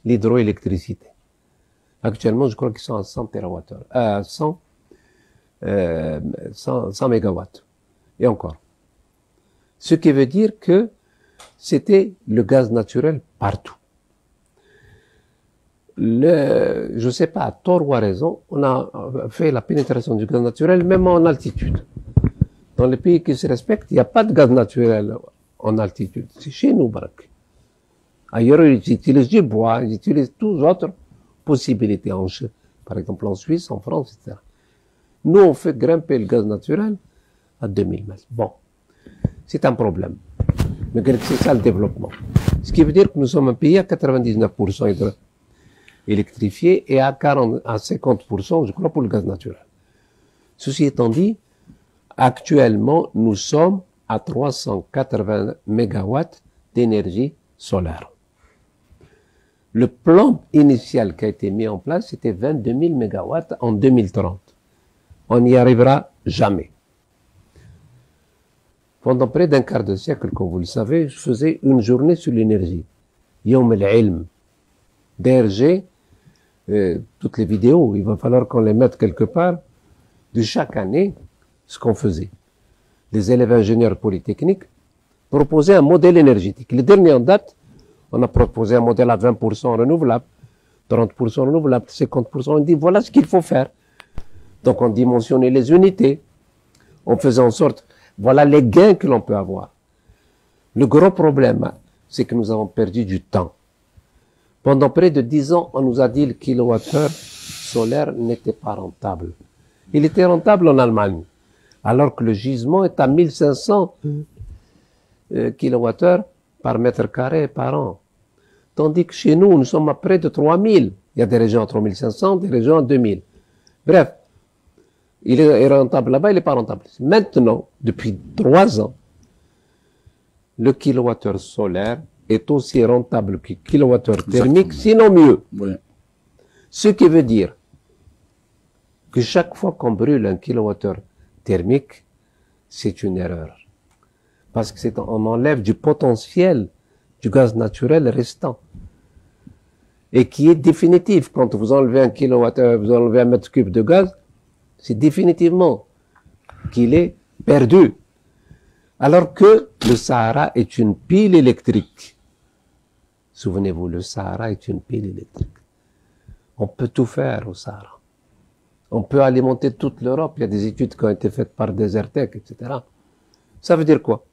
l'hydroélectricité. Actuellement, je crois qu'ils sont à 100 TWh, 100 mégawatts. Et encore. Ce qui veut dire que c'était le gaz naturel partout. Je ne sais pas, à tort ou à raison, on a fait la pénétration du gaz naturel même en altitude. Dans les pays qui se respectent, il n'y a pas de gaz naturel en altitude. C'est chez nous, Barak. Ailleurs, ils utilisent du bois, ils utilisent toutes autres possibilités. Par exemple, en Suisse, en France, etc. Nous, on fait grimper le gaz naturel à 2000 mètres. Bon. C'est un problème. Mais c'est ça le développement. Ce qui veut dire que nous sommes un pays à 99% électrifié et à 50%, je crois, pour le gaz naturel. Ceci étant dit, actuellement, nous sommes à 380 mégawatts d'énergie solaire. Le plan initial qui a été mis en place, c'était 22 000 mégawatts en 2030. On n'y arrivera jamais. Pendant près d'un quart de siècle, comme vous le savez, je faisais une journée sur l'énergie. Yom al-Ilm. DRG, toutes les vidéos, il va falloir qu'on les mette quelque part, de chaque année, ce qu'on faisait. Les élèves ingénieurs polytechniques proposaient un modèle énergétique. Le dernier en date, on a proposé un modèle à 20% renouvelable, 30% renouvelable, 50%. On dit, voilà ce qu'il faut faire. Donc, on dimensionnait les unités. On faisait en sorte, voilà les gains que l'on peut avoir. Le gros problème, c'est que nous avons perdu du temps. Pendant près de 10 ans, on nous a dit que le kilowattheure solaire n'était pas rentable. Il était rentable en Allemagne, alors que le gisement est à 1500 kilowattheures par mètre carré par an. Tandis que chez nous, nous sommes à près de 3000. Il y a des régions à 3500, des régions à 2000. Bref, il est rentable là-bas, il n'est pas rentable. Maintenant, depuis 3 ans, le kilowattheure solaire est aussi rentable que le kilowattheure thermique, sinon mieux. Oui. Ce qui veut dire que chaque fois qu'on brûle un kilowattheure thermique, c'est une erreur. Parce que on enlève du potentiel du gaz naturel restant. Et qui est définitif. Quand vous enlevez un kilowattheure, vous enlevez un mètre cube de gaz, c'est définitivement qu'il est perdu. Alors que le Sahara est une pile électrique. Souvenez-vous, le Sahara est une pile électrique. On peut tout faire au Sahara. On peut alimenter toute l'Europe. Il y a des études qui ont été faites par Desertec, etc. Ça veut dire quoi?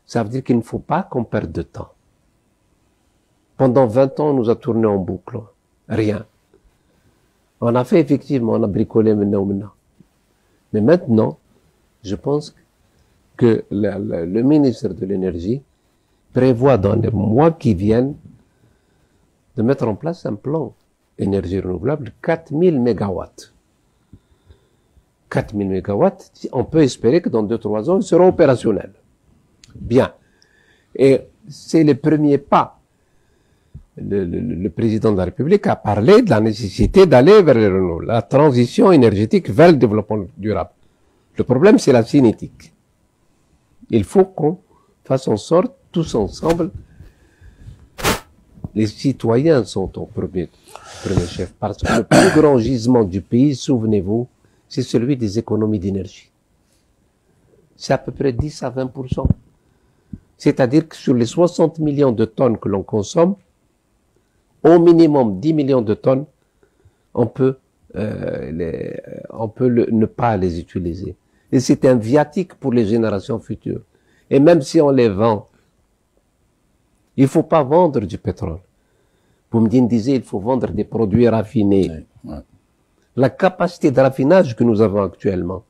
Ça veut dire qu'il ne faut pas qu'on perde de temps. Pendant 20 ans, on nous a tourné en boucle. Rien. On a fait effectivement, on a bricolé maintenant. Mais maintenant, je pense que le ministre de l'énergie, prévoit dans les mois qui viennent de mettre en place un plan énergie renouvelable, 4000 mégawatts. 4000 mégawatts, on peut espérer que dans 2-3 ans, ils seront opérationnels. Bien. Et c'est le premier pas. Le président de la République a parlé de la nécessité d'aller vers les renouvelables, la transition énergétique vers le développement durable. Le problème, c'est la cinétique. Il faut qu'on fasse en sorte, tous ensemble, les citoyens sont au premier chef, parce que le plus grand gisement du pays, souvenez-vous, c'est celui des économies d'énergie. C'est à peu près 10 à 20%. C'est-à-dire que sur les 60 millions de tonnes que l'on consomme, au minimum 10 millions de tonnes, on peut ne pas les utiliser. Et c'est un viatique pour les générations futures. Et même si on les vend, il faut pas vendre du pétrole. Boumediene disait, il faut vendre des produits raffinés. Oui, ouais. La capacité de raffinage que nous avons actuellement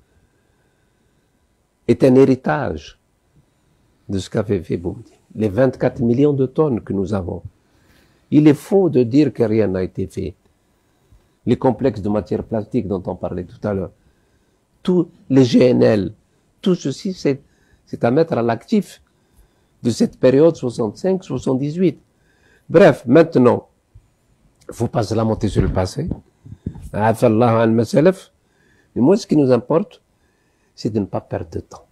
est un héritage de ce qu'avait fait Boumediene. Les 24 millions de tonnes que nous avons. Il est faux de dire que rien n'a été fait. Les complexes de matières plastiques dont on parlait tout à l'heure, tous les GNL, tout ceci, c'est à mettre à l'actif de cette période 65-78. Bref, maintenant, il faut pas se lamenter sur le passé. Mais moi, ce qui nous importe, c'est de ne pas perdre de temps.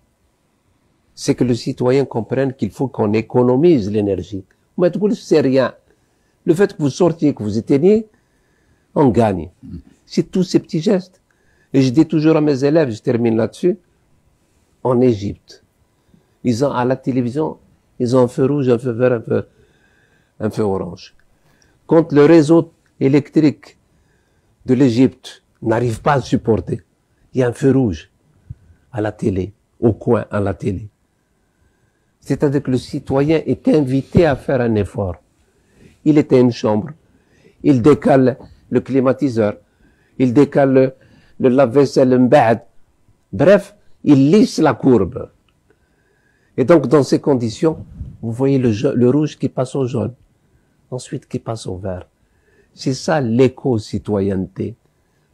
C'est que le citoyen comprenne qu'il faut qu'on économise l'énergie. Mais tout c'est rien. Le fait que vous sortiez, que vous éteigniez, on gagne. C'est tous ces petits gestes. Et je dis toujours à mes élèves, je termine là-dessus, en Égypte, ils ont à la télévision, ils ont un feu rouge, un feu vert, un feu orange. Quand le réseau électrique de l'Égypte n'arrive pas à supporter, il y a un feu rouge à la télé, au coin à la télé. C'est-à-dire que le citoyen est invité à faire un effort. Il était une chambre, il décale le climatiseur, il décale le lave-vaisselle mbad. Bref, il lisse la courbe. Et donc, dans ces conditions, vous voyez le rouge qui passe au jaune, ensuite qui passe au vert. C'est ça l'éco-citoyenneté.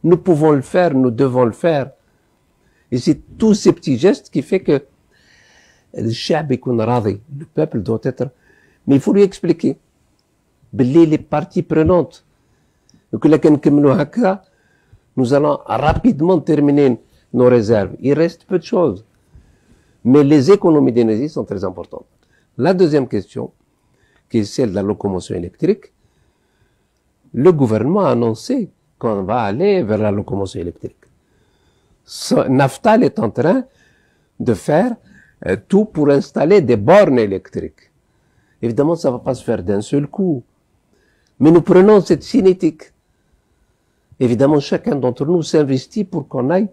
Nous pouvons le faire, nous devons le faire. Et c'est tous ces petits gestes qui fait que le peuple doit être... Mais il faut lui expliquer. Les parties prenantes. Nous allons rapidement terminer nos réserves. Il reste peu de choses. Mais les économies d'énergie sont très importantes. La deuxième question, qui est celle de la locomotion électrique, le gouvernement a annoncé qu'on va aller vers la locomotion électrique. Naftal est en train de faire tout pour installer des bornes électriques. Évidemment, ça ne va pas se faire d'un seul coup. Mais nous prenons cette cinétique. Évidemment, chacun d'entre nous s'investit pour qu'on aille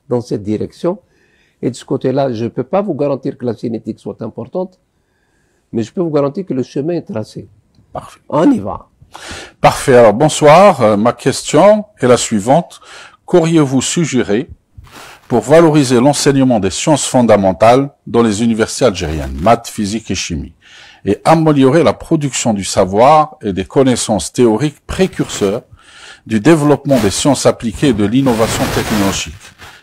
dans cette direction. Et de ce côté-là, je ne peux pas vous garantir que la cinétique soit importante, mais je peux vous garantir que le chemin est tracé. Parfait. On y va. Parfait. Alors, bonsoir. Ma question est la suivante. Qu'auriez-vous suggéré pour valoriser l'enseignement des sciences fondamentales dans les universités algériennes, maths, physique et chimie, et améliorer la production du savoir et des connaissances théoriques précurseurs du développement des sciences appliquées et de l'innovation technologique,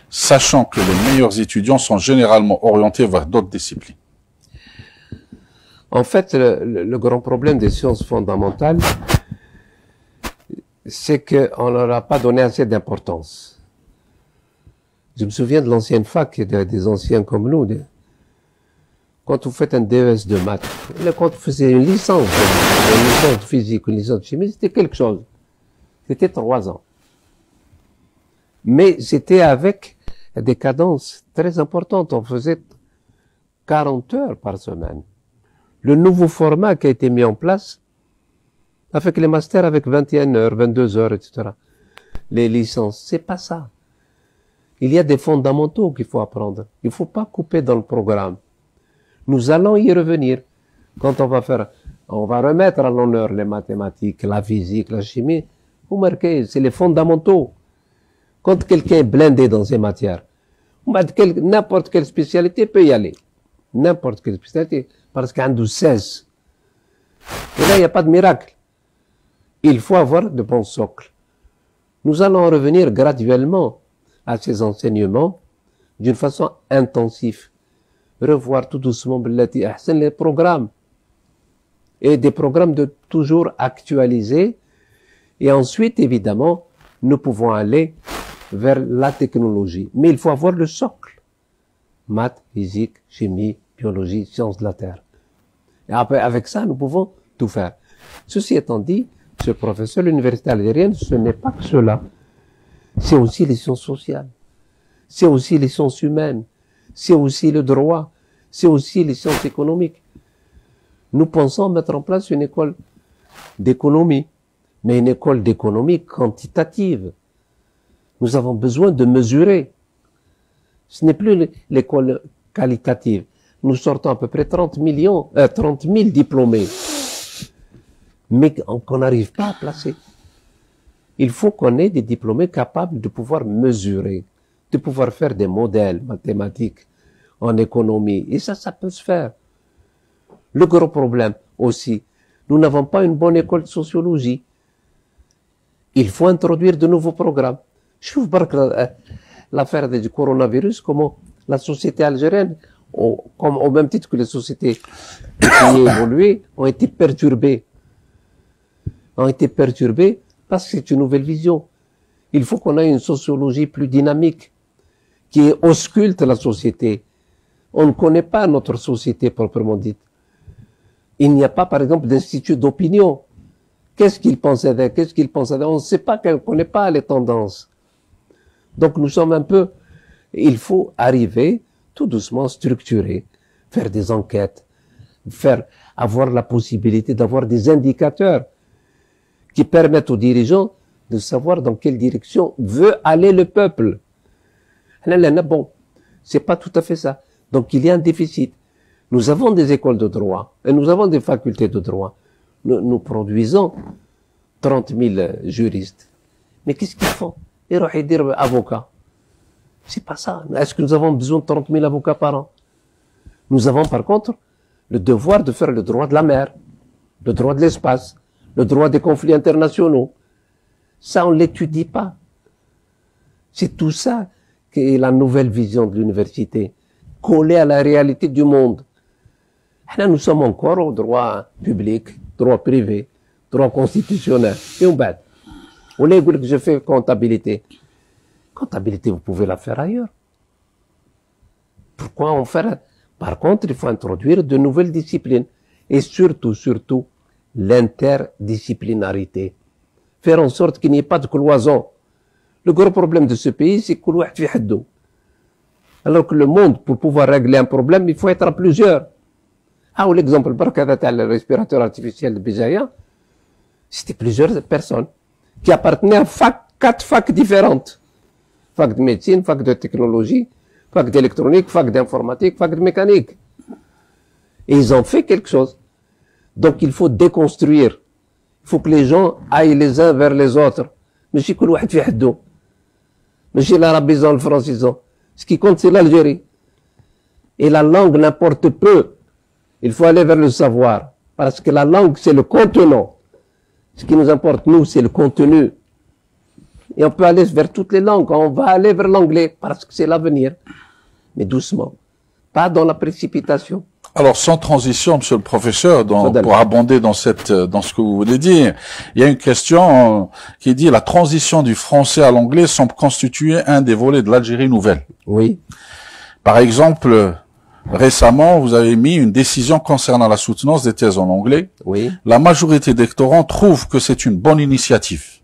sachant que les meilleurs étudiants sont généralement orientés vers d'autres disciplines? En fait, le grand problème des sciences fondamentales, c'est qu'on ne leur a pas donné assez d'importance. Je me souviens de l'ancienne fac, des anciens comme nous. Quand vous faites un DES de maths, quand vous faisiez une licence de physique, une licence de chimie, c'était quelque chose. C'était 3 ans. Mais c'était avec des cadences très importantes. On faisait 40 heures par semaine. Le nouveau format qui a été mis en place, avec les masters avec 21 heures, 22 heures, etc. Les licences, c'est pas ça. Il y a des fondamentaux qu'il faut apprendre. Il faut pas couper dans le programme. Nous allons y revenir. Quand on va remettre à l'honneur les mathématiques, la physique, la chimie. Vous marquez, c'est les fondamentaux. Quand quelqu'un est blindé dans ces matières, n'importe quelle spécialité peut y aller. N'importe quelle spécialité. Parce qu'un de 16 Et là, il n'y a pas de miracle. Il faut avoir de bons socles. Nous allons revenir graduellement à ces enseignements d'une façon intensive. Revoir tout doucement les programmes. Et des programmes de toujours actualisés. Et ensuite, évidemment, nous pouvons aller vers la technologie. Mais il faut avoir le socle. Maths, physique, chimie, biologie, sciences de la Terre. Et après, avec ça, nous pouvons tout faire. Ceci étant dit, ce professeur de l'université algérienne, ce n'est pas que cela. C'est aussi les sciences sociales. C'est aussi les sciences humaines. C'est aussi le droit. C'est aussi les sciences économiques. Nous pensons mettre en place une école d'économie, mais une école d'économie quantitative. Nous avons besoin de mesurer. Ce n'est plus l'école qualitative. Nous sortons à peu près 30 000 diplômés, mais qu'on n'arrive pas à placer. Il faut qu'on ait des diplômés capables de pouvoir mesurer, de pouvoir faire des modèles mathématiques en économie. Et ça peut se faire. Le gros problème aussi, nous n'avons pas une bonne école de sociologie. Il faut introduire de nouveaux programmes. Je vous parle l'affaire du coronavirus, comment la société algérienne, comme au même titre que les sociétés qui ont évolué, ont été perturbées. Parce que c'est une nouvelle vision. Il faut qu'on ait une sociologie plus dynamique, qui ausculte la société. On ne connaît pas notre société proprement dite. Il n'y a pas, par exemple, d'institut d'opinion. Qu'est-ce qu'ils pensaient d'elle? Qu'est-ce qu'ils pensaient d'elle? On ne sait pas, on ne connaît pas les tendances. Donc nous sommes un peu, il faut arriver tout doucement structurer, faire des enquêtes, avoir la possibilité d'avoir des indicateurs qui permettent aux dirigeants de savoir dans quelle direction veut aller le peuple. Bon, c'est pas tout à fait ça. Donc il y a un déficit. Nous avons des écoles de droit et nous avons des facultés de droit. Nous produisons 30 000 juristes. Mais qu'est-ce qu'ils font? Ils vont dire avocats. C'est pas ça. Est-ce que nous avons besoin de 30 000 avocats par an? Nous avons par contre le devoir de faire le droit de la mer, le droit de l'espace, le droit des conflits internationaux. Ça, on l'étudie pas. C'est tout ça qui est la nouvelle vision de l'université, collée à la réalité du monde. Là, nous sommes encore au droit public, droit privé, droit constitutionnel. Et on bat. On est que je fais comptabilité. Comptabilité, vous pouvez la faire ailleurs. Pourquoi en faire? Par contre, il faut introduire de nouvelles disciplines. Et surtout, l'interdisciplinarité. Faire en sorte qu'il n'y ait pas de cloison. Le gros problème de ce pays, c'est que l'ouah fi haddou. Alors que le monde, pour pouvoir régler un problème, il faut être à plusieurs. Ah, ou l'exemple, le respirateur artificiel de Béjaïa, c'était plusieurs personnes qui appartenaient à 4 facs différentes. Fac de médecine, fac de technologie, fac d'électronique, fac d'informatique, fac de mécanique. Et ils ont fait quelque chose. Donc il faut déconstruire. Il faut que les gens aillent les uns vers les autres. ماشي كل واحد في حده. ماشي l'arabisant, le francisant. Ce qui compte, c'est l'Algérie. Et la langue n'importe peu. Il faut aller vers le savoir. Parce que la langue, c'est le contenant. Ce qui nous importe, nous, c'est le contenu. Et on peut aller vers toutes les langues. On va aller vers l'anglais parce que c'est l'avenir. Mais doucement. Pas dans la précipitation. Alors, sans transition, monsieur le professeur, pour abonder dans ce que vous voulez dire, il y a une question qui dit la transition du français à l'anglais semble constituer un des volets de l'Algérie nouvelle. Oui. Par exemple, récemment, vous avez mis une décision concernant la soutenance des thèses en anglais. Oui. La majorité des doctorants trouvent que c'est une bonne initiative.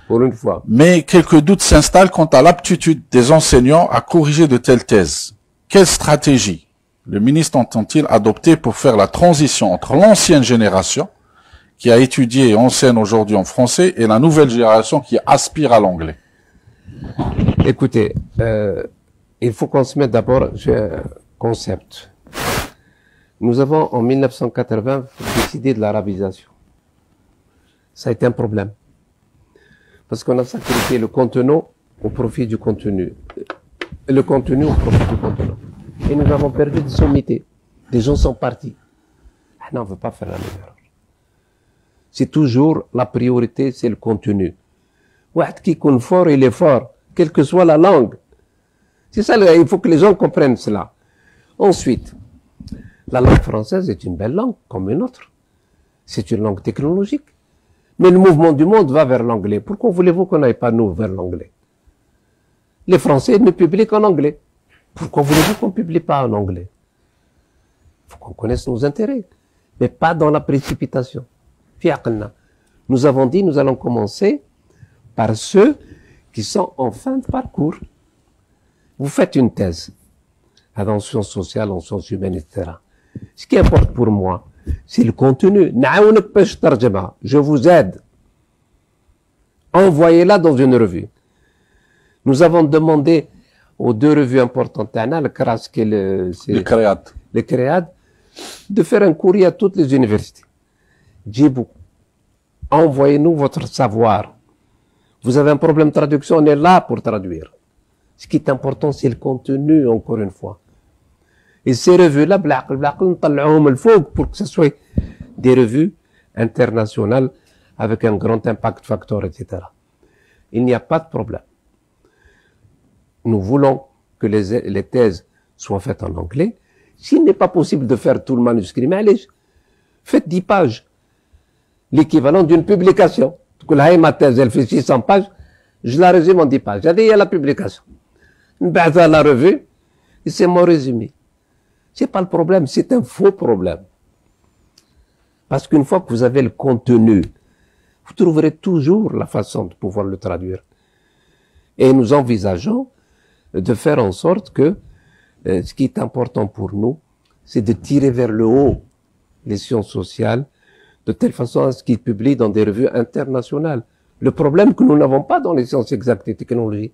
Pour une fois. Mais quelques doutes s'installent quant à l'aptitude des enseignants à corriger de telles thèses. Quelle stratégie le ministre entend-il adopter pour faire la transition entre l'ancienne génération, qui a étudié et enseigne aujourd'hui en français, et la nouvelle génération qui aspire à l'anglais? Écoutez, il faut qu'on se mette d'abord sur un concept. Nous avons en 1980 décidé de l'arabisation. Ça a été un problème. Parce qu'on a sacrifié le contenant au profit du contenu. Et le contenu au profit du contenant. Et nous avons perdu des sommités. Des gens sont partis. on ne veut pas faire la même erreur. C'est toujours la priorité, c'est le contenu. Ouad qui est fort, il est fort, quelle que soit la langue. C'est ça, il faut que les gens comprennent cela. Ensuite, la langue française est une belle langue, comme une autre. C'est une langue technologique. Mais le mouvement du monde va vers l'anglais. Pourquoi voulez-vous qu'on n'aille pas, nous, vers l'anglais? Les Français ne publient qu'en anglais. Pourquoi voulez-vous qu'on ne publie pas en anglais? Il faut qu'on connaisse nos intérêts, mais pas dans la précipitation. Nous avons dit, nous allons commencer par ceux qui sont en fin de parcours. Vous faites une thèse, en sciences sociales, en sciences humaines, etc. Ce qui importe pour moi, c'est le contenu. Je vous aide. Envoyez-la dans une revue. Nous avons demandé aux 2 revues importantes, le CRASC et le CREAD, de faire un courrier à toutes les universités. Djibou, envoyez-nous votre savoir. Vous avez un problème de traduction, on est là pour traduire. Ce qui est important, c'est le contenu, encore une fois. Et ces revues-là, pour que ce soit des revues internationales avec un grand impact factor, etc. Il n'y a pas de problème. Nous voulons que les thèses soient faites en anglais. S'il n'est pas possible de faire tout le manuscrit, mais allez, faites 10 pages. L'équivalent d'une publication. Ma thèse, elle fait 600 pages. Je la résume en 10 pages. J'ai dit, il y a la publication. À la revue, et c'est mon résumé. C'est pas le problème, c'est un faux problème. Parce qu'une fois que vous avez le contenu, vous trouverez toujours la façon de pouvoir le traduire. Et nous envisageons de faire en sorte que ce qui est important pour nous, c'est de tirer vers le haut les sciences sociales, de telle façon à ce qu'ils publient dans des revues internationales. Le problème que nous n'avons pas dans les sciences exactes et technologies,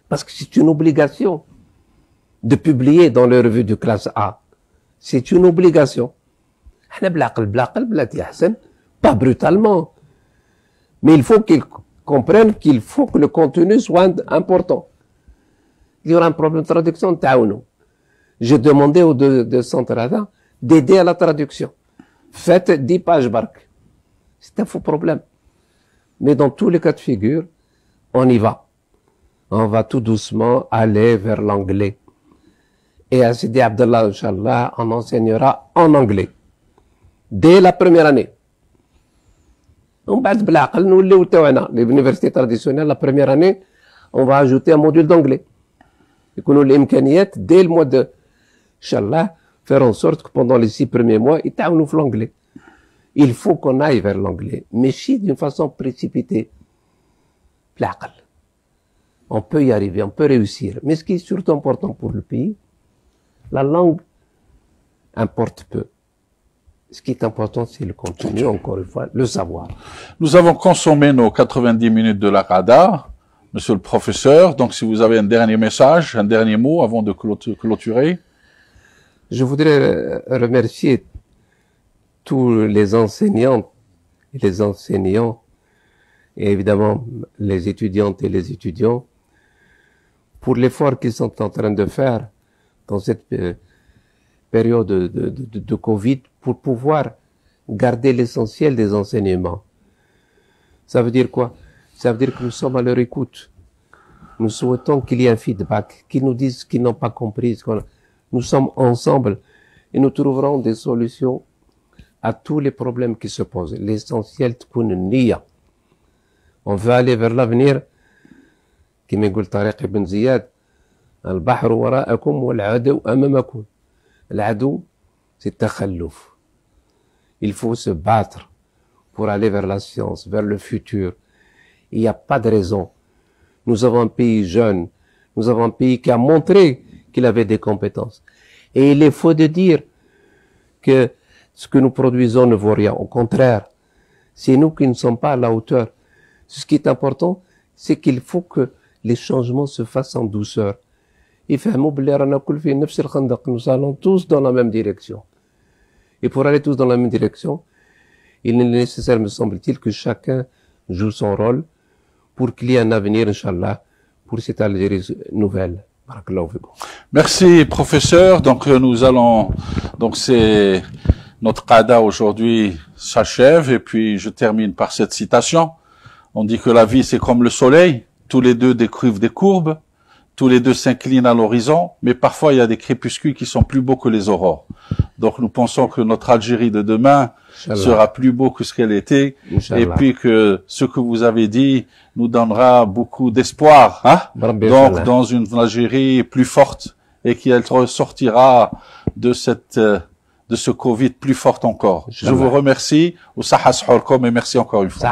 parce que c'est une obligation de publier dans les revues de classe A. C'est une obligation. Pas brutalement. Mais il faut qu'ils comprennent qu'il faut que le contenu soit important. Il y aura un problème de traduction, j'ai demandé aux 2 centres d'aider à la traduction. Faites 10 pages barque. C'est un faux problème. Mais dans tous les cas de figure, on y va. On va tout doucement aller vers l'anglais. Et à Sidi Abdallah, Inch'Allah, on enseignera en anglais. Dès la première année. L'université traditionnelle, la première année, on va ajouter un module d'anglais. Dès le mois de Inch'Allah, faire en sorte que pendant les 6 premiers mois, ils t'aiment l'anglais. Il faut qu'on aille vers l'anglais, mais si d'une façon précipitée. On peut y arriver, on peut réussir. Mais ce qui est surtout important pour le pays, la langue importe peu. Ce qui est important, c'est le contenu, encore une fois, le savoir. Nous avons consommé nos 90 minutes de la Qada, monsieur le professeur. Donc, si vous avez un dernier message, un dernier mot avant de clôturer. Je voudrais remercier tous les enseignants et les enseignants, et évidemment les étudiantes et les étudiants, pour l'effort qu'ils sont en train de faire dans cette période de Covid pour pouvoir garder l'essentiel des enseignements. Ça veut dire quoi? Ça veut dire que nous sommes à leur écoute. Nous souhaitons qu'il y ait un feedback, qu'ils nous disent ce qu'ils n'ont pas compris. Nous sommes ensemble et nous trouverons des solutions à tous les problèmes qui se posent. L'essentiel, on veut aller vers l'avenir. كما يقول طارق بن زياد البحر وراءكم والعدو أمامكم. العدو c'est التخلف. Il faut se battre pour aller vers la science, vers le futur. Il n'y a pas de raison. Nous avons un pays jeune, nous avons un pays qui a montré qu'il avait des compétences. Et il est faux de dire que ce que nous produisons ne vaut rien. Au contraire, c'est nous qui ne sommes pas à la hauteur. Ce qui est important, c'est qu'il faut que les changements se fassent en douceur. Nous allons tous dans la même direction. Et pour aller tous dans la même direction, il est nécessaire, me semble-t-il, que chacun joue son rôle pour qu'il y ait un avenir, Inch'Allah, pour cette Algérie nouvelle. Barakallahu fikum. Merci, professeur. Donc, nous allons, donc c'est Notre qada aujourd'hui s'achève et puis je termine par cette citation. On dit que la vie c'est comme le soleil, tous les deux décrivent des courbes, tous les deux s'inclinent à l'horizon, mais parfois il y a des crépuscules qui sont plus beaux que les aurores. Donc nous pensons que notre Algérie de demain sera plus beau que ce qu'elle était, et puis que ce que vous avez dit nous donnera beaucoup d'espoir, hein? Donc dans une Algérie plus forte et qu'elle ressortira de ce Covid plus forte encore. Je vous remercie, et merci encore une fois.